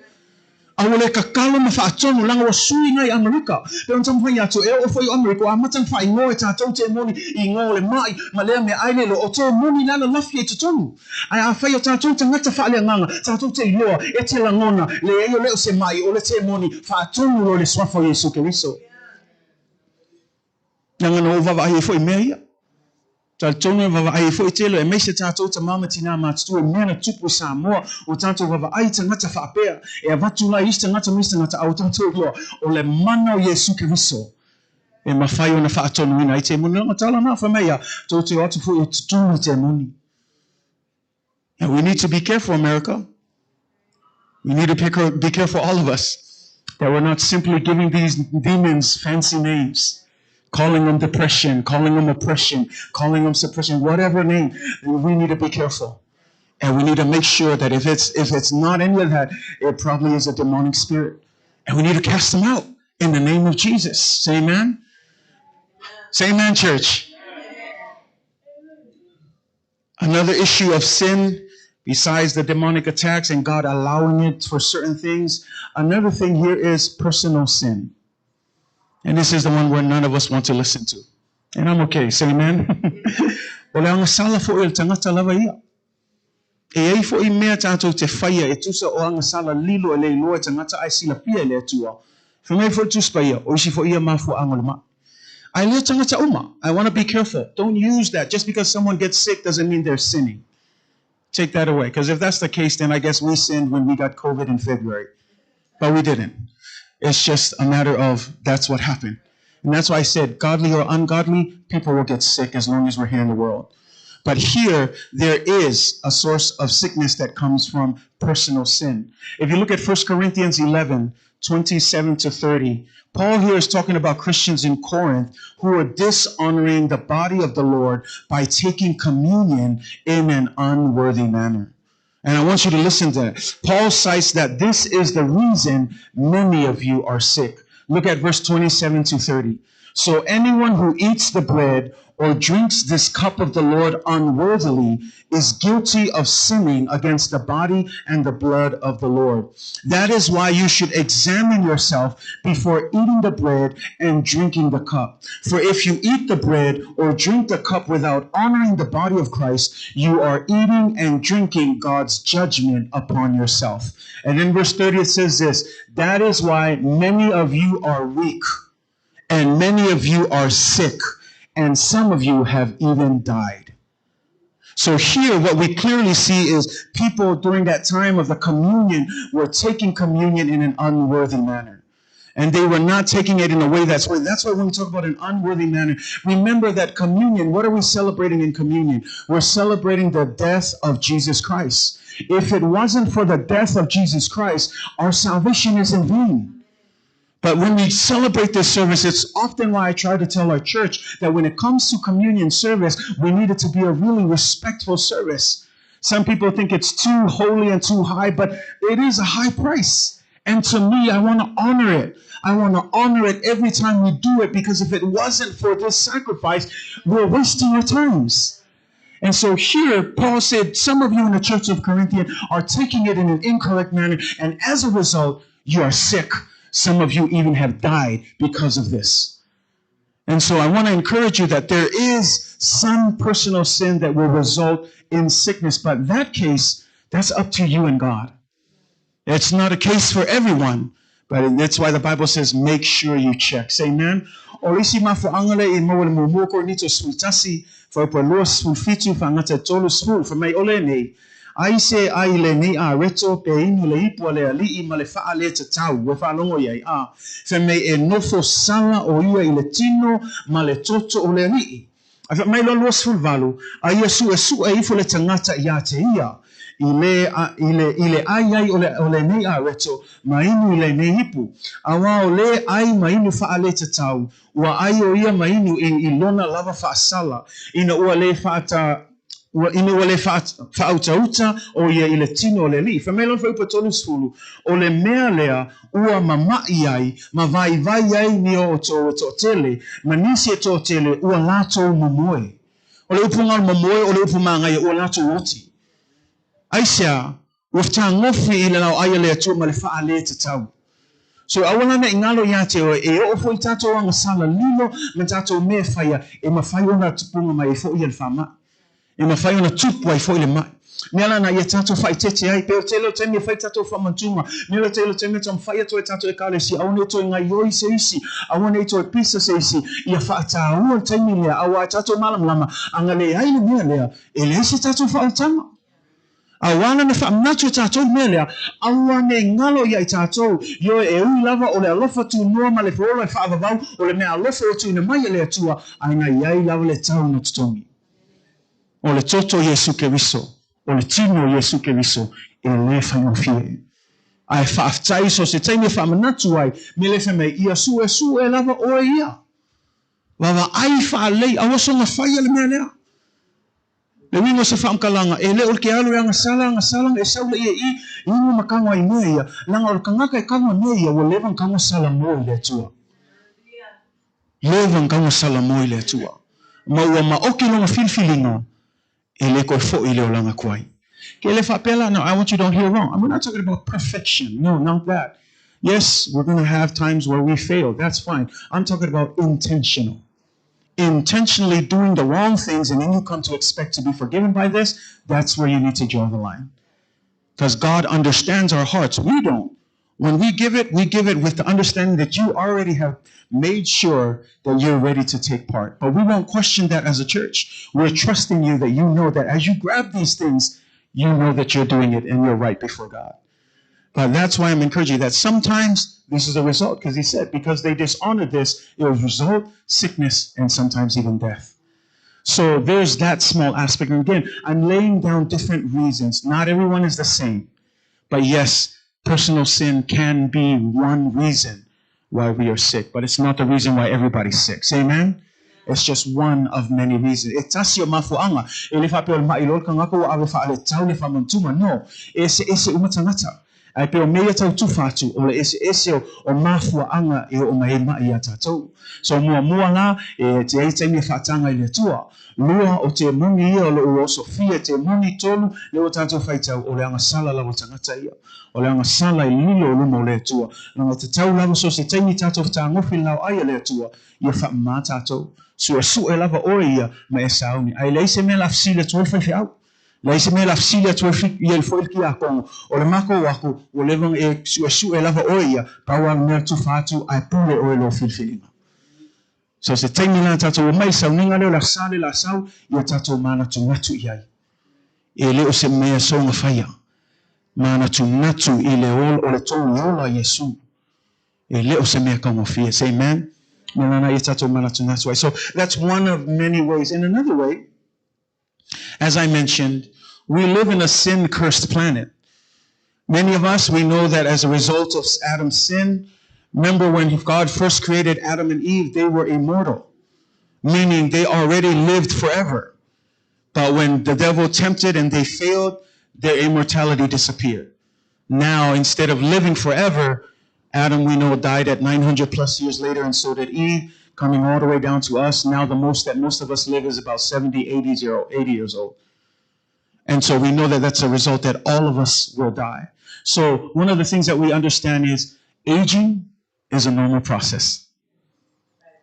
Awole kakalo ma faatonu langa wa sui ngai Amerika. Pero ntam fai atu e o foi Amerika a matan fai ngoe ta tau te moni I ngole mai ma lea me aile lo o te moni lana lafi e tutonu. Ai a fai o ta tau tangata fa ale nganga ta tau te iloa e te langona le e o leo se mai o le te moni faatonu lo le swafo Yesu Keriso. Nanga no vava ai foi mea. Tal tonu vava ai foi telo e me se tatou ta mama tina matu e mena tupu sa mo o tatou vava ai tangata fa apea e avatu la ista ngata mista ngata au tatou lo o le mana o Yesu Keriso e mafai ona fa atonu ina I te muni nga tala na fa mea tatou atu fu e tutunu te muni. And we need to be careful, America. We need to be careful, all of us, that we're not simply giving these demons fancy names. Calling them depression, calling them oppression, calling them suppression, whatever name, we need to be careful. And we need to make sure that if it's not any of that, it probably is a demonic spirit. And we need to cast them out in the name of Jesus. Say amen? Say amen, church. Another issue of sin, besides the demonic attacks and God allowing it for certain things, another thing here is personal sin. And this is the one where none of us want to listen to. And I'm okay. Say amen. Wala ang sala fo il tangata lava ia. E ai fo I mea tatou te whaia e tusa o ang sala lilo e leilo e tangata ai sila pia le atua. Whamei fo tuspa ia, o isi fo ia ma fo angolama. Ai leo tangata uma. I want to be careful. Don't use that. Just because someone gets sick doesn't mean they're sinning. Take that away. Because if that's the case, then I guess we sinned when we got COVID in February. But we didn't. It's just a matter of that's what happened. And that's why I said, godly or ungodly, people will get sick as long as we're here in the world. But here, there is a source of sickness that comes from personal sin. If you look at 1 Corinthians 11, 27 to 30, Paul here is talking about Christians in Corinth who are dishonoring the body of the Lord by taking communion in an unworthy manner. And I want you to listen to that. Paul cites that this is the reason many of you are sick. Look at verse 27 to 30. So anyone who eats the bread or drinks this cup of the Lord unworthily is guilty of sinning against the body and the blood of the Lord. That is why you should examine yourself before eating the bread and drinking the cup. For if you eat the bread or drink the cup without honoring the body of Christ, you are eating and drinking God's judgment upon yourself. And in verse 30 it says this, that is why many of you are weak and many of you are sick, and some of you have even died. So here what we clearly see is people during that time of the communion were taking communion in an unworthy manner. And they were not taking it in a way that's right. That's why when we talk about an unworthy manner, remember that communion, what are we celebrating in communion? We're celebrating the death of Jesus Christ. If it wasn't for the death of Jesus Christ, our salvation is in vain. But when we celebrate this service, it's often why I try to tell our church that when it comes to communion service, we need it to be a really respectful service. Some people think it's too holy and too high, but it is a high price. And to me, I want to honor it. I want to honor it every time we do it, because if it wasn't for this sacrifice, we're wasting our times. And so here, Paul said, some of you in the church of Corinthians are taking it in an incorrect manner, and as a result, you are sick. Some of you even have died because of this. And so I want to encourage you that there is some personal sin that will result in sickness, but that case, that's up to you and God. It's not a case for everyone, but that's why the Bible says, make sure you check. Say amen. Olisi mafuangale I mawale mumoko nito sultasi for palos sulfitu fangata tolu sul for may ole nei. I say I le nei a reto pe inu le ipu ale ali I male faale te tau we falongo yai a for may enofo sala o iwe I le tino male toto ole ali. Afa may lo los ful valu a yesu esu e ifo le tangata ia te ia. Ile ai ole nei a reto mainu ile nei hipu awa ole ai mainu faale te tau wa ai o ia mainu I lona lava faasala ina ua le faata ina ua le faauta o ia ile tino ole li fa melon fa upatolu sfulu ole mea lea ua mamai ai ma vai ai ni o to tele manisi e to tele ua lato momoe ole upungal momoe ole upumanga ia ua lato oti Aisha, wafta ngofi ila lau aya le atu ma le faale te tau. So awana na ingalo yate o e ofo I tato wanga sala lilo ma tato me faya e mafayo na tupunga ma e fo I le fama. E mafayo na tupu ai fo I le mai. Miala na ia tato fai tete ai pero telo temi fai tato fa mantuma. Miala telo temi tam faya to e tato e kale si awane to ngai yoi se isi. Awane to e pisa se isi. Ia fa ta ua temi lea awa tato malam lama angale ai le mea lea. E le isi tato fa altama. Awana na whaamnatu tātou melea, awane ngalo ia I tātou, yo e ui lava o le alofa tu noa ma le whaola e whaavavau, o le mea alofa o tu ina mai le atua, aina iai lava le tau na tutongi. O le toto Yesu Keriso, o le tino Yesu Keriso, e le whaingofie. Ai whaaftai so se taimi whaamnatu ai, me le whamei ia su e lava o ia. Wawa ai whaalei, awaso nga whaia le mea lea. Le wingo se whaamkalanga, e le olke alu e anga sala e saula ia I ingo makango ai neia, langa o kangaka e kango neia, wa levan kango sala moi le atua. Levan kango sala moi le atua. Maua maoki longa filfilinga, e le koe fo I le o langa kuai. Ke le whapela, no, I want you to don't hear wrong. I'm not talking about perfection. No, not that. Yes, we're going to have times where we fail. That's fine. I'm talking about intentional. Intentionally doing the wrong things and then you come to expect to be forgiven by this, that's where you need to draw the line. Because God understands our hearts. We don't. When we give it with the understanding that you already have made sure that you're ready to take part. But we won't question that as a church. We're trusting you that you know that as you grab these things, you know that you're doing it and you're right before God. But that's why I'm encouraging you that sometimes this is a result, because he said, because they dishonored this, it will result sickness and sometimes even death. So there's that small aspect. And again, I'm laying down different reasons. Not everyone is the same. But yes, personal sin can be one reason why we are sick, but it's not the reason why everybody's sick. Say amen? It's just one of many reasons. Etasio mafuanga. Ele fa pe ma ilol kanga ko ave fa ale tau le fa mantuma no. Ese umatangata. Ai pe o mea tau tufatu o le ese o mafua anga e o mahema I a tātou. So mua la e te eite me whaatanga I le tua. Lua o te mungi ia o le uro Sofia, te mungi tolu le o tātou whaitau o le anga sala lawa tangata ia. O le anga sala I lilo o lumo le tua. Nanga te tau lawa so se teimi tātou whatangofi lau aia le tua. Ia whaama tātou. Sua e lava o ia ma e sauni. Ai leise me lafsi le tuolwhai au. Laise me lafsilia tuafi ia foi ki a kongo o le mako wako o levang e su e lava oia pawa me tu fatu ai pule o lo filfilinga so se taimi na tato mai sa ninga le la sale la sau ia tato mana tu natu iai e le o se me so nga faya mana tu natu I le o le to yola Yesu e le o se me ka mo fie say amen mana ia tato mana tu natu so that's one of many ways. In another way, as I mentioned, we live in a sin-cursed planet. Many of us, we know that as a result of Adam's sin, remember when God first created Adam and Eve, they were immortal, meaning they already lived forever. But when the devil tempted and they failed, their immortality disappeared. Now, instead of living forever, Adam, we know, died at 900 plus years later, and so did Eve, coming all the way down to us. Now, the most that most of us live is about 70, 80 years old. And so we know that that's a result that all of us will die. So one of the things that we understand is aging is a normal process.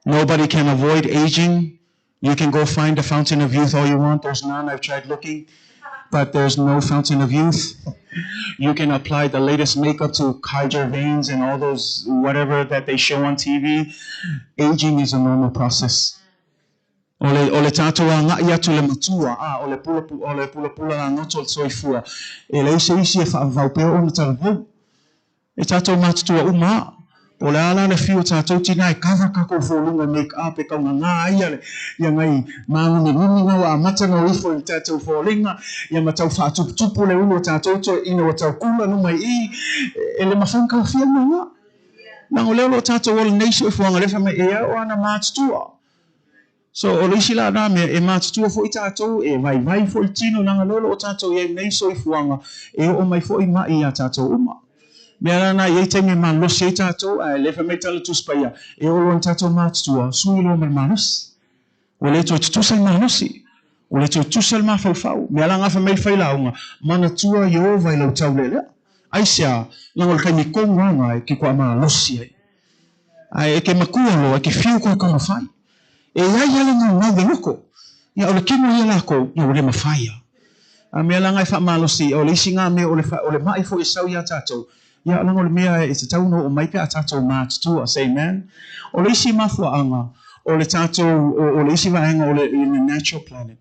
Nobody can avoid aging. You can go find a fountain of youth all you want. There's none. I've tried looking, but there's no fountain of youth. You can apply the latest makeup to hide your veins and all those whatever that they show on TV. Aging is a normal process. Ole tātou a ngai atu le matua, ole pula la noto le soifua. E le isi e whaavau peo o na talavau. E tātou mātutua uma. O le ala le fio tātou tina e kawa kako wholunga make-up e kaunga ngā ia le. Ia ngai maungi ngā wa matanga wifo i tātou wholinga. Ia matau whaatuputupu le ulu tātou to ina wa tau kula numai i. E le mawhanka fia ngā. Nango leo lo tātou o le neiso e whuanga le whame ea o ana mātutua. So o le isi la nā mea e mātutua fo i tātou e vai fo i tino nanga lolo o tātou e neiso i whuanga e o mai fo i mai a tātou uma. Mea rana i eitenge mā losi e tātou a lefa me tala tuspaia e o loan tātou mātutua sui lo me mānosi. O le tō tutusal mānosi. O le tō tutusal mā whau. Mea la ngawha mei whailaunga mana tua i o vai lau tau lelea. Aisia, lango le kai mi konganga e ki kua mā losi e. Ai e ke makua lo e ke whiu kua kama whai. E ia ia ngā ngā loko. Ia o le kino ia lako, ia o le mawhaia. A mea la ngai wha malosi, o le isi ngā mea o le mai fo i sau ia tātou. Ia lango le mea e te tauno o maipe a tātou mātutua, say amen. O le isi mafua anga, o le tātou, o le isi vaenga o le in the natural planet.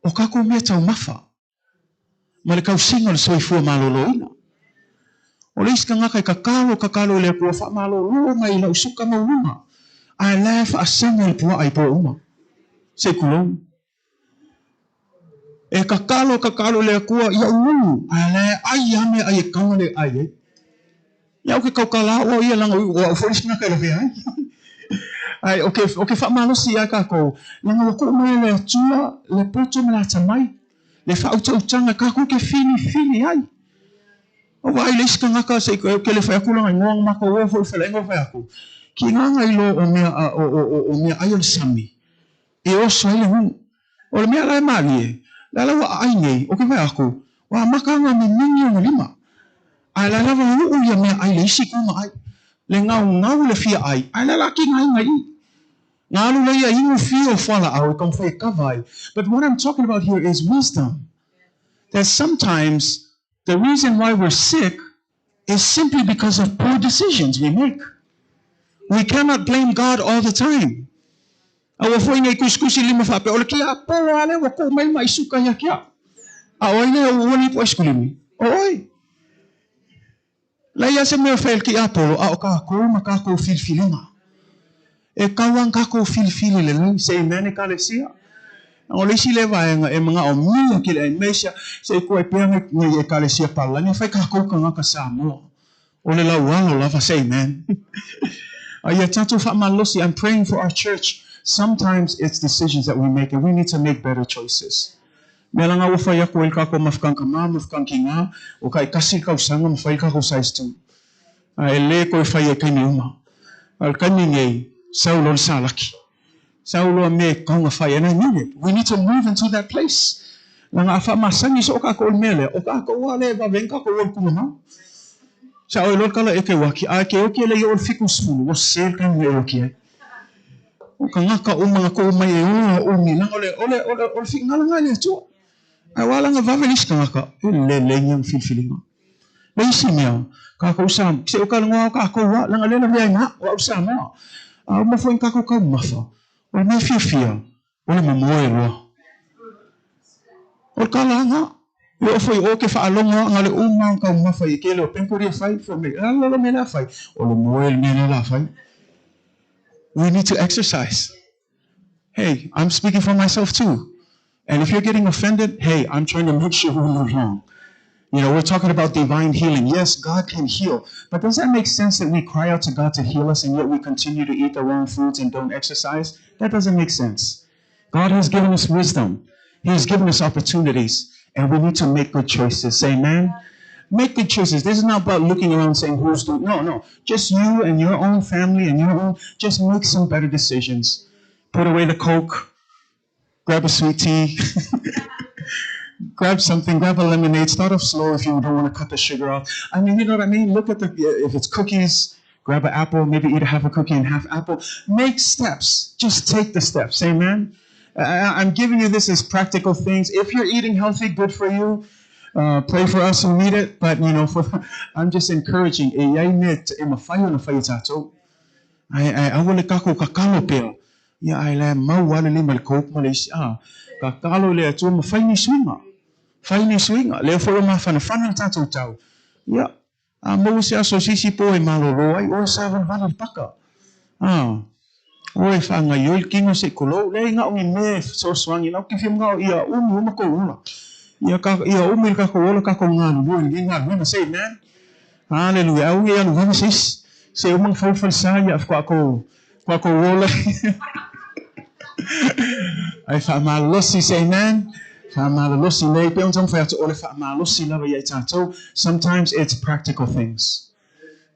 O kako mea tau mafa. Ma le kau singa le soifua maloloina. O le isi ka ngaka i kakalo i le kua wha malolo mai lau suka maulunga. A le fa asanga i pua ai po uma. Se kulong. E kakalo le kua ia unu. A le ai ame ai e kaunga le ai e. Ia o ke kaukala o ia langa o foris nga kai lawe ai. Ai o ke fa malosi ai kako. Langa o ko mai le tua le poto me la tamai. Le fa utanga kako ke fini ai. O vai le iska ngaka se ke le fa kulanga ngong mako o fo felengo fa aku. Ki nganga ilo o mea ai o sami. E o soile hu. O le mea lai mali e. Lala wa ai nei, o ke vai aku. Wa makanga me mingi o lima. Ai lala wa uu ia mea ai le isi kuma ai. Le ngau le fia ai. Ai lala ki ngai. Ngā alu le ia ingu fia o whala au e kam whai kawai. But what I'm talking about here is wisdom. That sometimes the reason why we're sick is simply because of poor decisions we make. We cannot blame God all the time. Awa foi ngai kuskusi lima fa pe o le kia po ale wa ko mai suka ya kia. A oi ne o woni po eskulimi. Oi. La ia se me fel ki apolo a o ka ko filfilinga. E kawan ka ko filfili le se mene ka le sia. O le si le vaenga e mga o mia ki le mesia se ko e pena ngai e ka le sia pala ni fai ka ko ka sa mo. O le lawalo lava say amen. I'm praying for our church. Sometimes it's decisions that we make, and we need to make better choices. Melanga ufa ya ko ilka ko mafkan kama mafkan kinga o kai kasi ka usanga mafai ka ko size 2. Ai le ko fa ya kai uma. Al kami ngai saulo salaki. Saulo me ka nga fa ya na ni. We need to move into that place. Langa afa masangi so ka ko mele o ka ko wale va venka ko wol kuma. Sa o lor kala eke waki a ke oki le yo fikus fulu o ser kan le oki o ka ngaka o mga ko mai o ni lang ole fik ngala ngale tu ai wala nga vavelis ka ngaka le nyang filfilinga le isi mea ka ko usam se o ka ngo ka ko wa lang le na nga wa usama a mo fo ka ko ka mafa o me fia o le mamoelo o kala nga o foi o ke fa alonga ngale uma ka mafa i ke le penkuri fai for me ala me la fai o le moel me la fai. We need to exercise. Hey, I'm speaking for myself too. And if you're getting offended, hey, I'm trying to make sure we're not wrong. You know, we're talking about divine healing. Yes, God can heal. But does that make sense that we cry out to God to heal us and yet we continue to eat the wrong foods and don't exercise? That doesn't make sense. God has given us wisdom. He has given us opportunities. And we need to make good choices. Say amen. Make good choices. This is not about looking around saying who's doing. No. Just you and your own family and your own. Just make some better decisions. Put away the Coke. Grab a sweet tea. Grab something. Grab a lemonade. Start off slow if you don't want to cut the sugar off. I mean, you know what I mean? Look at if it's cookies, grab an apple, maybe eat half a cookie and half apple. Make steps. Just take the steps. Amen. I'm giving you this as practical things. If you're eating healthy, good for you. Pray for us who need it. But, I'm just encouraging. I wale kako kakalo pia. Ya ai le mau wale lima le koup Malaysia. Kakalo le atu ma fai ni swinga. Fai ni swinga. Le fo ma fana fana tatou tau. Ya. Mo se aso sisi po e malolo ai o sa van van paka. Oi fa nga yol kingo se kolo le nga ngi me so swangi na ki fim nga ia ma ko una. Ia umil ka ko wala ka ko nganu bo ngi nganu na say man. Hallelujah. Au ia lu van sis. Se umang fal sa ya kwa ko wala. Ai fa malosi say man. Sometimes it's practical things.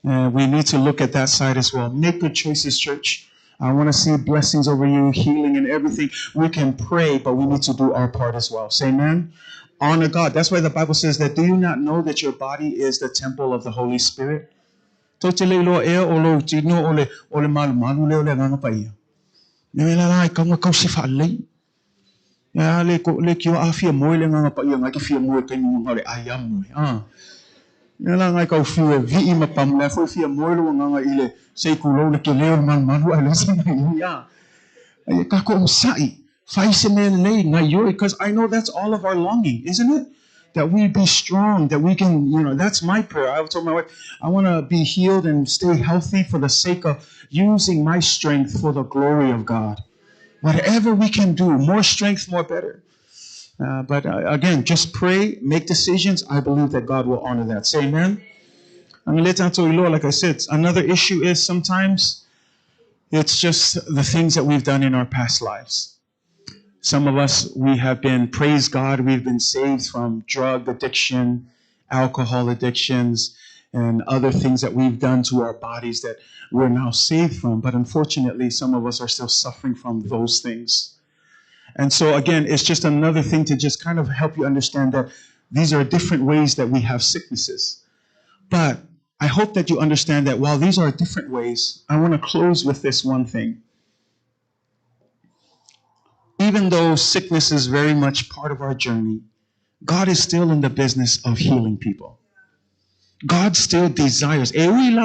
We need to look at that side as well. Make good choices, church. I want to see blessings over you, healing and everything. We can pray, but we need to do our part as well. Say amen. Honor God. That's why the Bible says that, do you not know that your body is the temple of the Holy Spirit? Ya le kio afia mo le nga pa ia nga ki fia mo ke ni ngore ayam mo la nga ka fia vi ma pam la fo fia mo le nga ile sei kulo le ke le man man wa le sing ya ai ka ko sai fai se me le nga yo because I know that's all of our longing, isn't it? That we be strong, that we can, that's my prayer. I've told my wife, I want to be healed and stay healthy for the sake of using my strength for the glory of God. Whatever we can do, more strength, more better. But again, just pray, make decisions. I believe that God will honor that. Say amen. Like I said, another issue is sometimes it's just the things that we've done in our past lives. Some of us, we have been, praise God, we've been saved from drug addiction, alcohol addictions, and other things that we've done to our bodies that we're now saved from. But unfortunately, some of us are still suffering from those things. And so again, it's just another thing to just kind of help you understand that these are different ways that we have sicknesses. But I hope that you understand that while these are different ways, I want to close with this one thing. Even though sickness is very much part of our journey, God is still in the business of healing people. God still desires. The reason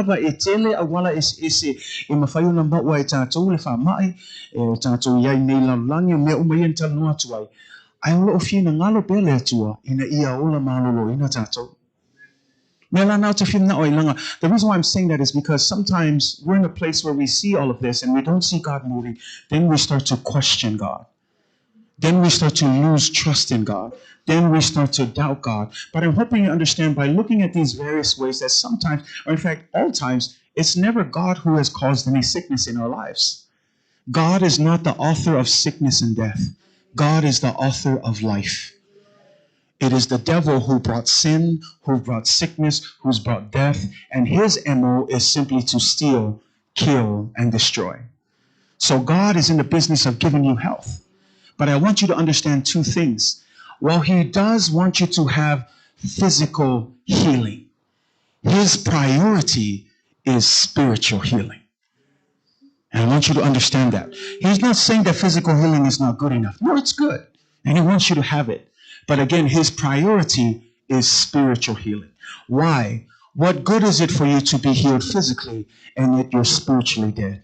why I'm saying that is because sometimes we're in a place where we see all of this and we don't see God moving. Then we start to question God. Then we start to lose trust in God. Then we start to doubt God. But I'm hoping you understand by looking at these various ways that sometimes, or in fact, all times, it's never God who has caused any sickness in our lives. God is not the author of sickness and death. God is the author of life. It is the devil who brought sin, who brought sickness, who's brought death, and his MO is simply to steal, kill, and destroy. So God is in the business of giving you health. But I want you to understand two things. While he does want you to have physical healing, his priority is spiritual healing. And I want you to understand that. He's not saying that physical healing is not good enough. No, it's good. And he wants you to have it. But again, his priority is spiritual healing. Why? What good is it for you to be healed physically and yet you're spiritually dead?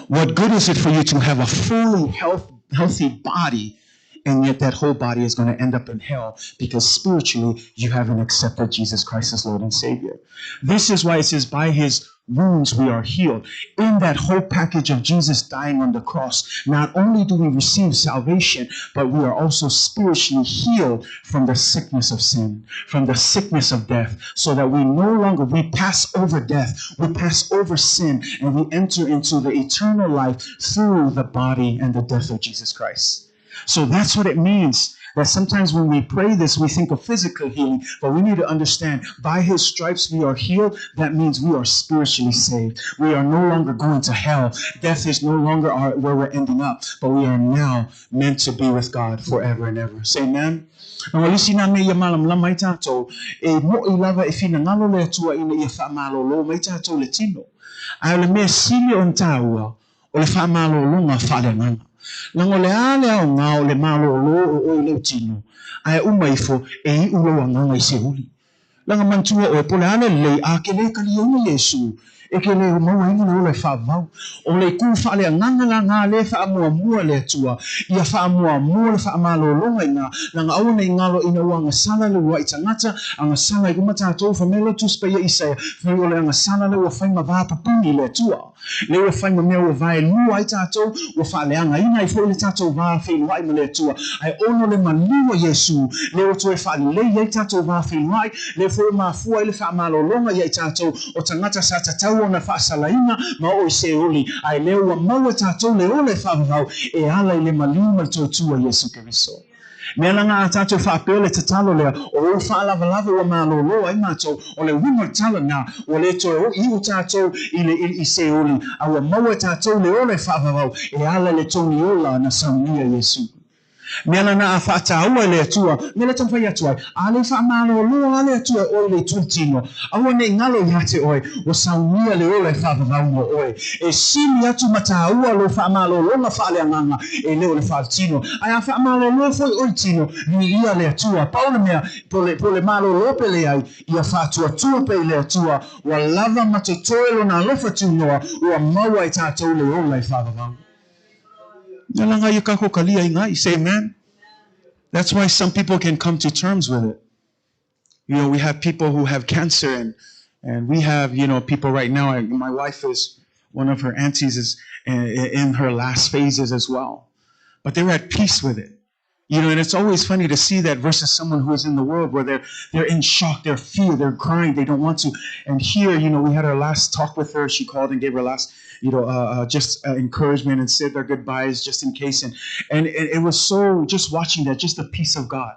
What good is it for you to have a fully healthy body and yet that whole body is going to end up in hell because spiritually you haven't accepted Jesus Christ as Lord and Savior? This is why it says by his wounds we are healed. In that whole package of Jesus dying on the cross, not only do we receive salvation, but we are also spiritually healed from the sickness of sin, from the sickness of death, so that we no longer, we pass over death, we pass over sin, and we enter into the eternal life through the body and the death of Jesus Christ. So that's what it means. That sometimes when we pray this, we think of physical healing, but we need to understand by his stripes we are healed. That means we are spiritually saved. We are no longer going to hell. Death is no longer where we're ending up, but we are now meant to be with God forever and ever. Say amen. Ang walisi na may malam lamay tato, mo ilava ifina ngalo le tua ina ia fa malolo may tato letino. Ai le mea sili on tāua, o le whamalolonga whaleanganga. Lango le ale au ngā o le malolo o leo tino. Ai umaifo e I uloa nganga I se huli. Langa mantua o e pole ale lei a ke le kali o Yesu. E ke le maua inga le o le whavau. O le ku whale nganga la ngā le whaamua mua le atua. Ia whaamua mua le whaamalo longa inga. Langa au nei ngalo ina ua anga sala le ua I tangata. Anga sala I kumata atou whamelo tuspa ia Isaya. Whai o le anga sala le ua whaima vāpa puni le atua. Le ua whaima mea ua vae lua I tātou. Ua whale anga ina I fo le tātou vā whenua I ma le atua. Ai ono le malua Yesu. Le ua toe whale lei I tātou vā whenua I. Le fo mafua I le whaamalo longa ia I tātou. O tangata sa tatau ona whaasalaina ma o I se oli. Ai le ua maua tātou le ole whavau. E ala I le malima le tōtua Yesu Keriso. Mea langa a tātou whaapeo le tatalo lea, o o whaalavalava ua mālolo ai mātou, o le winga tala nā, o le toe o iu tātou I se oli, a ua maua tātou le ole whaavavau, e ala le toni ola na saunia Yesu. Mea lana a whaataua le atua, mea le tamwhai atua, a le whaamālolo a le atua o le tuitino, a ua nei ngalo I ate oe, o saunia le ole whaavavau o oe, e simi atu mataua lo whaamālolo na whaaleanganga, e leo le whaatino, ai a whaamālolo foi oi tino, ni ia le atua, paula mea, pole mālolo pele ai, ia whaatua tua pe le atua, ua lava matatoelo na lofa tunoa, ua maua I tātou le ole whaavavau. Nalanga you kako kalia inga, you say amen. That's why some people can come to terms with it. You know, we have people who have cancer and we have, you know, people right now, my wife is, one of her aunties is in her last phases as well. But they're at peace with it. You know, and it's always funny to see that versus someone who is in the world where they're in shock, they're fear, they're crying, they don't want to. And here, you know, we had our last talk with her. She called and gave her last, you know, just encouragement and said their goodbyes just in case. And it was so, just watching that, just the peace of God.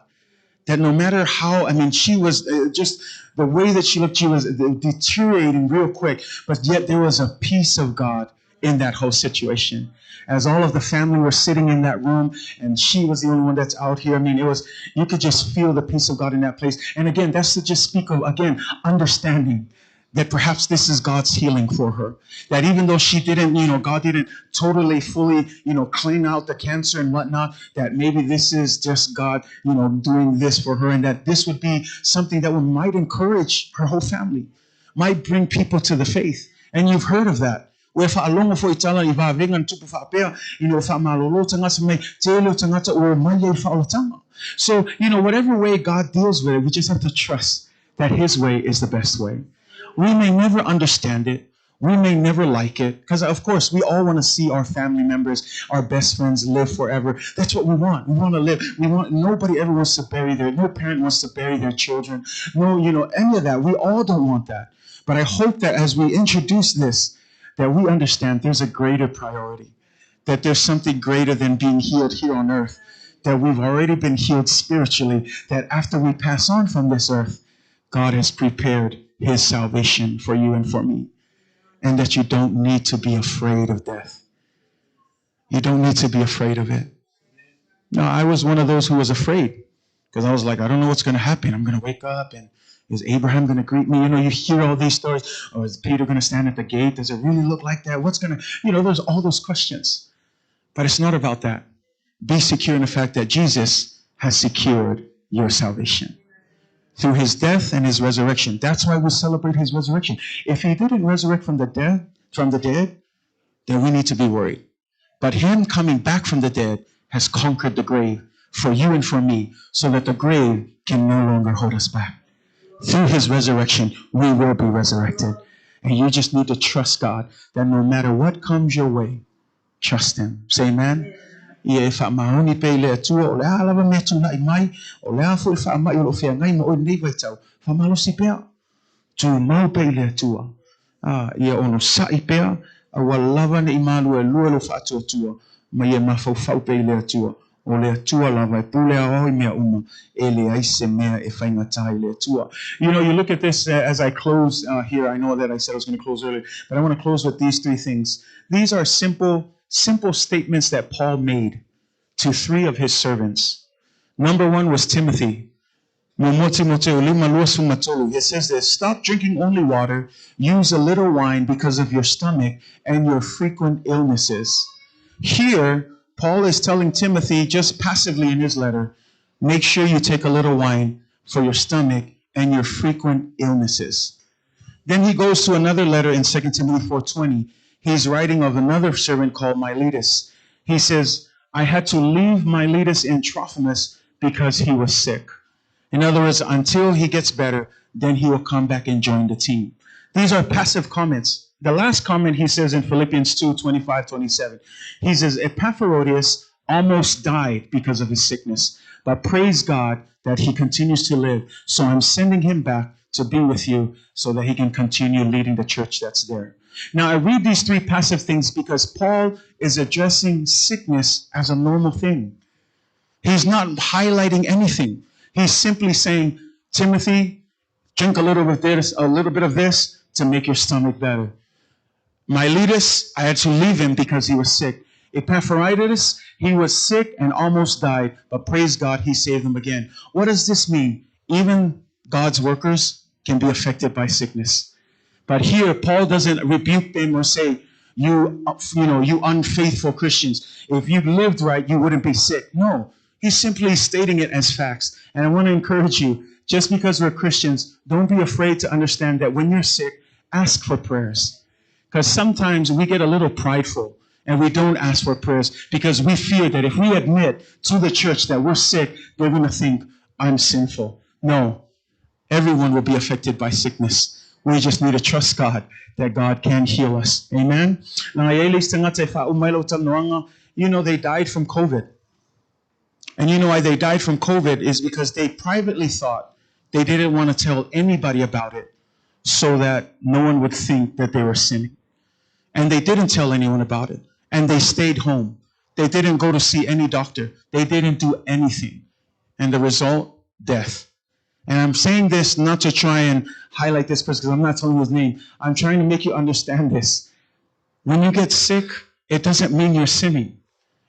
That no matter how, I mean, she was just the way that she looked, she was deteriorating real quick, but yet there was a peace of God in that whole situation. As all of the family were sitting in that room and she was the only one that's out here. I mean, you could just feel the peace of God in that place. And again, that's to just speak of, again, understanding that perhaps this is God's healing for her. That even though she didn't, you know, God didn't totally, fully, you know, clean out the cancer and whatnot, that maybe this is just God, you know, doing this for her, and that this would be something that might encourage her whole family, might bring people to the faith. And you've heard of that. So, you know, whatever way God deals with it, we just have to trust that His way is the best way. We may never understand it. We may never like it. Because, of course, we all want to see our family members, our best friends live forever. That's what we want. We want to live. Nobody ever wants to bury no parent wants to bury their children. No, you know, any of that. We all don't want that. But I hope that as we introduce this, that we understand there's a greater priority, that there's something greater than being healed here on earth, that we've already been healed spiritually, that after we pass on from this earth, God has prepared His salvation for you and for me, and that you don't need to be afraid of death. You don't need to be afraid of it. No, I was one of those who was afraid, because I was like, I don't know what's going to happen. I'm going to wake up and is Abraham going to greet me? You know, you hear all these stories. Or is Peter going to stand at the gate? Does it really look like that? What's going to, you know, there's all those questions. But it's not about that. Be secure in the fact that Jesus has secured your salvation through His death and His resurrection. That's why we celebrate His resurrection. If He didn't resurrect from the dead, then we need to be worried. But Him coming back from the dead has conquered the grave for you and for me, so that the grave can no longer hold us back. Through His resurrection, we will be resurrected. And you just need to trust God that no matter what comes your way, trust Him. Say amen. Ia fa maoni pe le atua o le ala va metu na mai o le afu fa mai o fia ngai mo nei vai tau fa malo si pe tu mau pe le atua ia ono sa I pe a lava ni malu e lu lo fa atua mai e mafau fau pe le atua o le atua la vai pule a oi mea uma e le aise mea e fainga tai le atua. You know, you look at this as I close here. I know that I said I was going to close earlier, but I want to close with these three things. These are simple statements that Paul made to three of his servants. Number one was Timothy. It says this, stop drinking only water, use a little wine because of your stomach and your frequent illnesses. Here, Paul is telling Timothy just passively in his letter, make sure you take a little wine for your stomach and your frequent illnesses. Then he goes to another letter in 2 Timothy 4:20. He's writing of another servant called Miletus. He says, I had to leave Miletus in Trophimus because he was sick. In other words, until he gets better, then he will come back and join the team. These are passive comments. The last comment he says in Philippians 2:25-27. He says, Epaphroditus almost died because of his sickness, but praise God that he continues to live. So I'm sending him back to be with you so that he can continue leading the church that's there. Now, I read these three passive things because Paul is addressing sickness as a normal thing. He's not highlighting anything. He's simply saying, Timothy, drink a little bit of this to make your stomach better. Miletus, I had to leave him because he was sick. Epaphroditus, he was sick and almost died, but praise God, he saved him again. What does this mean? Even God's workers can be affected by sickness. But here, Paul doesn't rebuke them or say, you unfaithful Christians, if you lived right, you wouldn't be sick. No, he's simply stating it as facts. And I want to encourage you, just because we're Christians, don't be afraid to understand that when you're sick, ask for prayers. Because sometimes we get a little prideful and we don't ask for prayers because we fear that if we admit to the church that we're sick, they're going to think, I'm sinful. No. Everyone will be affected by sickness. We just need to trust God that God can heal us. Amen? You know, they died from COVID. And you know why they died from COVID is because they privately thought they didn't want to tell anybody about it so that no one would think that they were sinning. And they didn't tell anyone about it. And they stayed home. They didn't go to see any doctor. They didn't do anything. And the result, death. And I'm saying this not to try and highlight this person because I'm not telling his name. I'm trying to make you understand this. When you get sick, it doesn't mean you're sinning.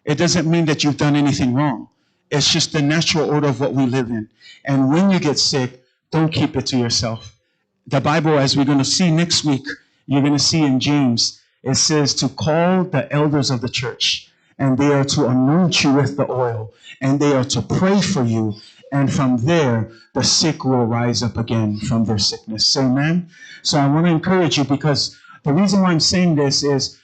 It doesn't mean that you've done anything wrong. It's just the natural order of what we live in. And when you get sick, don't keep it to yourself. The Bible, as we're going to see next week, you're going to see in James, it says to call the elders of the church, and they are to anoint you with the oil, and they are to pray for you. And from there, the sick will rise up again from their sickness. Amen? So I want to encourage you because the reason why I'm saying this is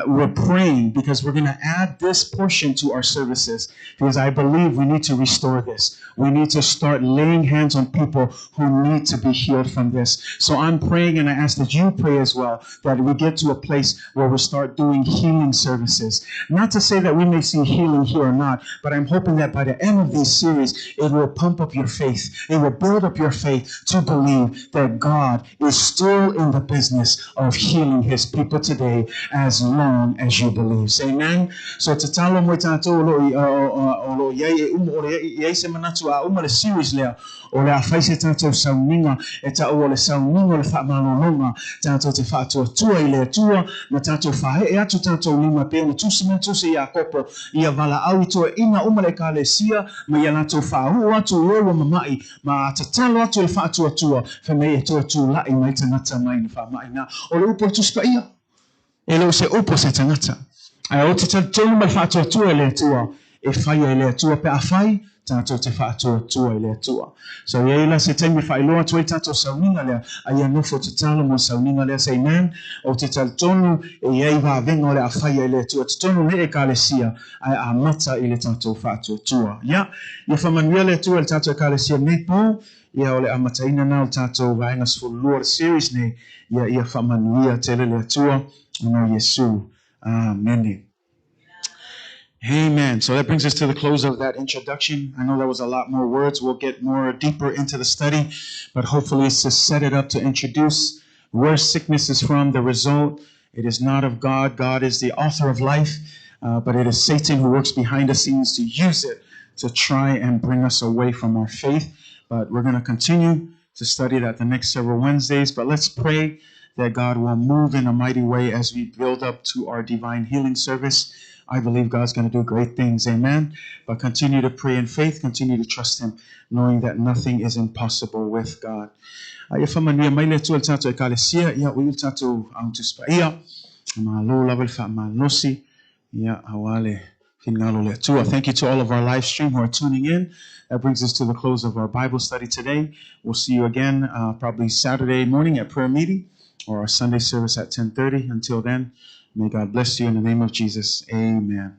we're praying because we're going to add this portion to our services because I believe we need to restore this. We need to start laying hands on people who need to be healed from this. So I'm praying and I ask that you pray as well, that we get to a place where we start doing healing services. Not to say that we may see healing here or not, but I'm hoping that by the end of this series, it will pump up your faith. It will build up your faith to believe that God is still in the business of healing his people today as long as you believe. Amen. So to tell them what I told you, series there. Ole a faise tātou sauninga e ta ole sauninga le whaamalolonga tātou te whaatua tua I le tua na tātou whahe e atu tātou lima pe na tusi ia kopo ia wala au I toa ina umale ka le sia ma ia lātou whaahu atu uewa mamai ma tatalo atu le whaatua tua whanei e toa tū lai mai tangata mai na whamai na ole upo tuska ia e leo se upo se tangata ai o te tonu mai whaatua tua le tua e whaia le tua pe a whai tātou te whaatua tua I le tua. So ia ila se taimi whailoa tua I tātou sauninga lea, a ia nofo te talo mo sauninga lea, say amen, o te tonu e iei wā venga le a whaia I le tua, te tonu ne e ka le sia, ai a mata I le tātou whaatua tua. Ia, ia whamanuia le tua le tātou ka le sia nei pō, ia o le amataina nā le tātou vaenga sfulua le series nei, ia whamanuia te le tua, no Yesu. Amen. Amen. So that brings us to the close of that introduction. I know that was a lot more words. We'll get more deeper into the study, but hopefully it's to set it up to introduce where sickness is from, the result. It is not of God. God is the author of life, but it is Satan who works behind the scenes to use it to try and bring us away from our faith. But we're going to continue to study that the next several Wednesdays. But let's pray that God will move in a mighty way as we build up to our divine healing service. I believe God's going to do great things. Amen. But continue to pray in faith, continue to trust Him, knowing that nothing is impossible with God. Ayafamania maile tu altato ekalesia ya uiltato antuspaia ma lo level fa ma nosi ya awale finalo le tu. Thank you to all of our live stream who are tuning in. That brings us to the close of our Bible study today. We'll see you again probably Saturday morning at prayer meeting or our Sunday service at 10:30. Until then, may God bless you in the name of Jesus. Amen.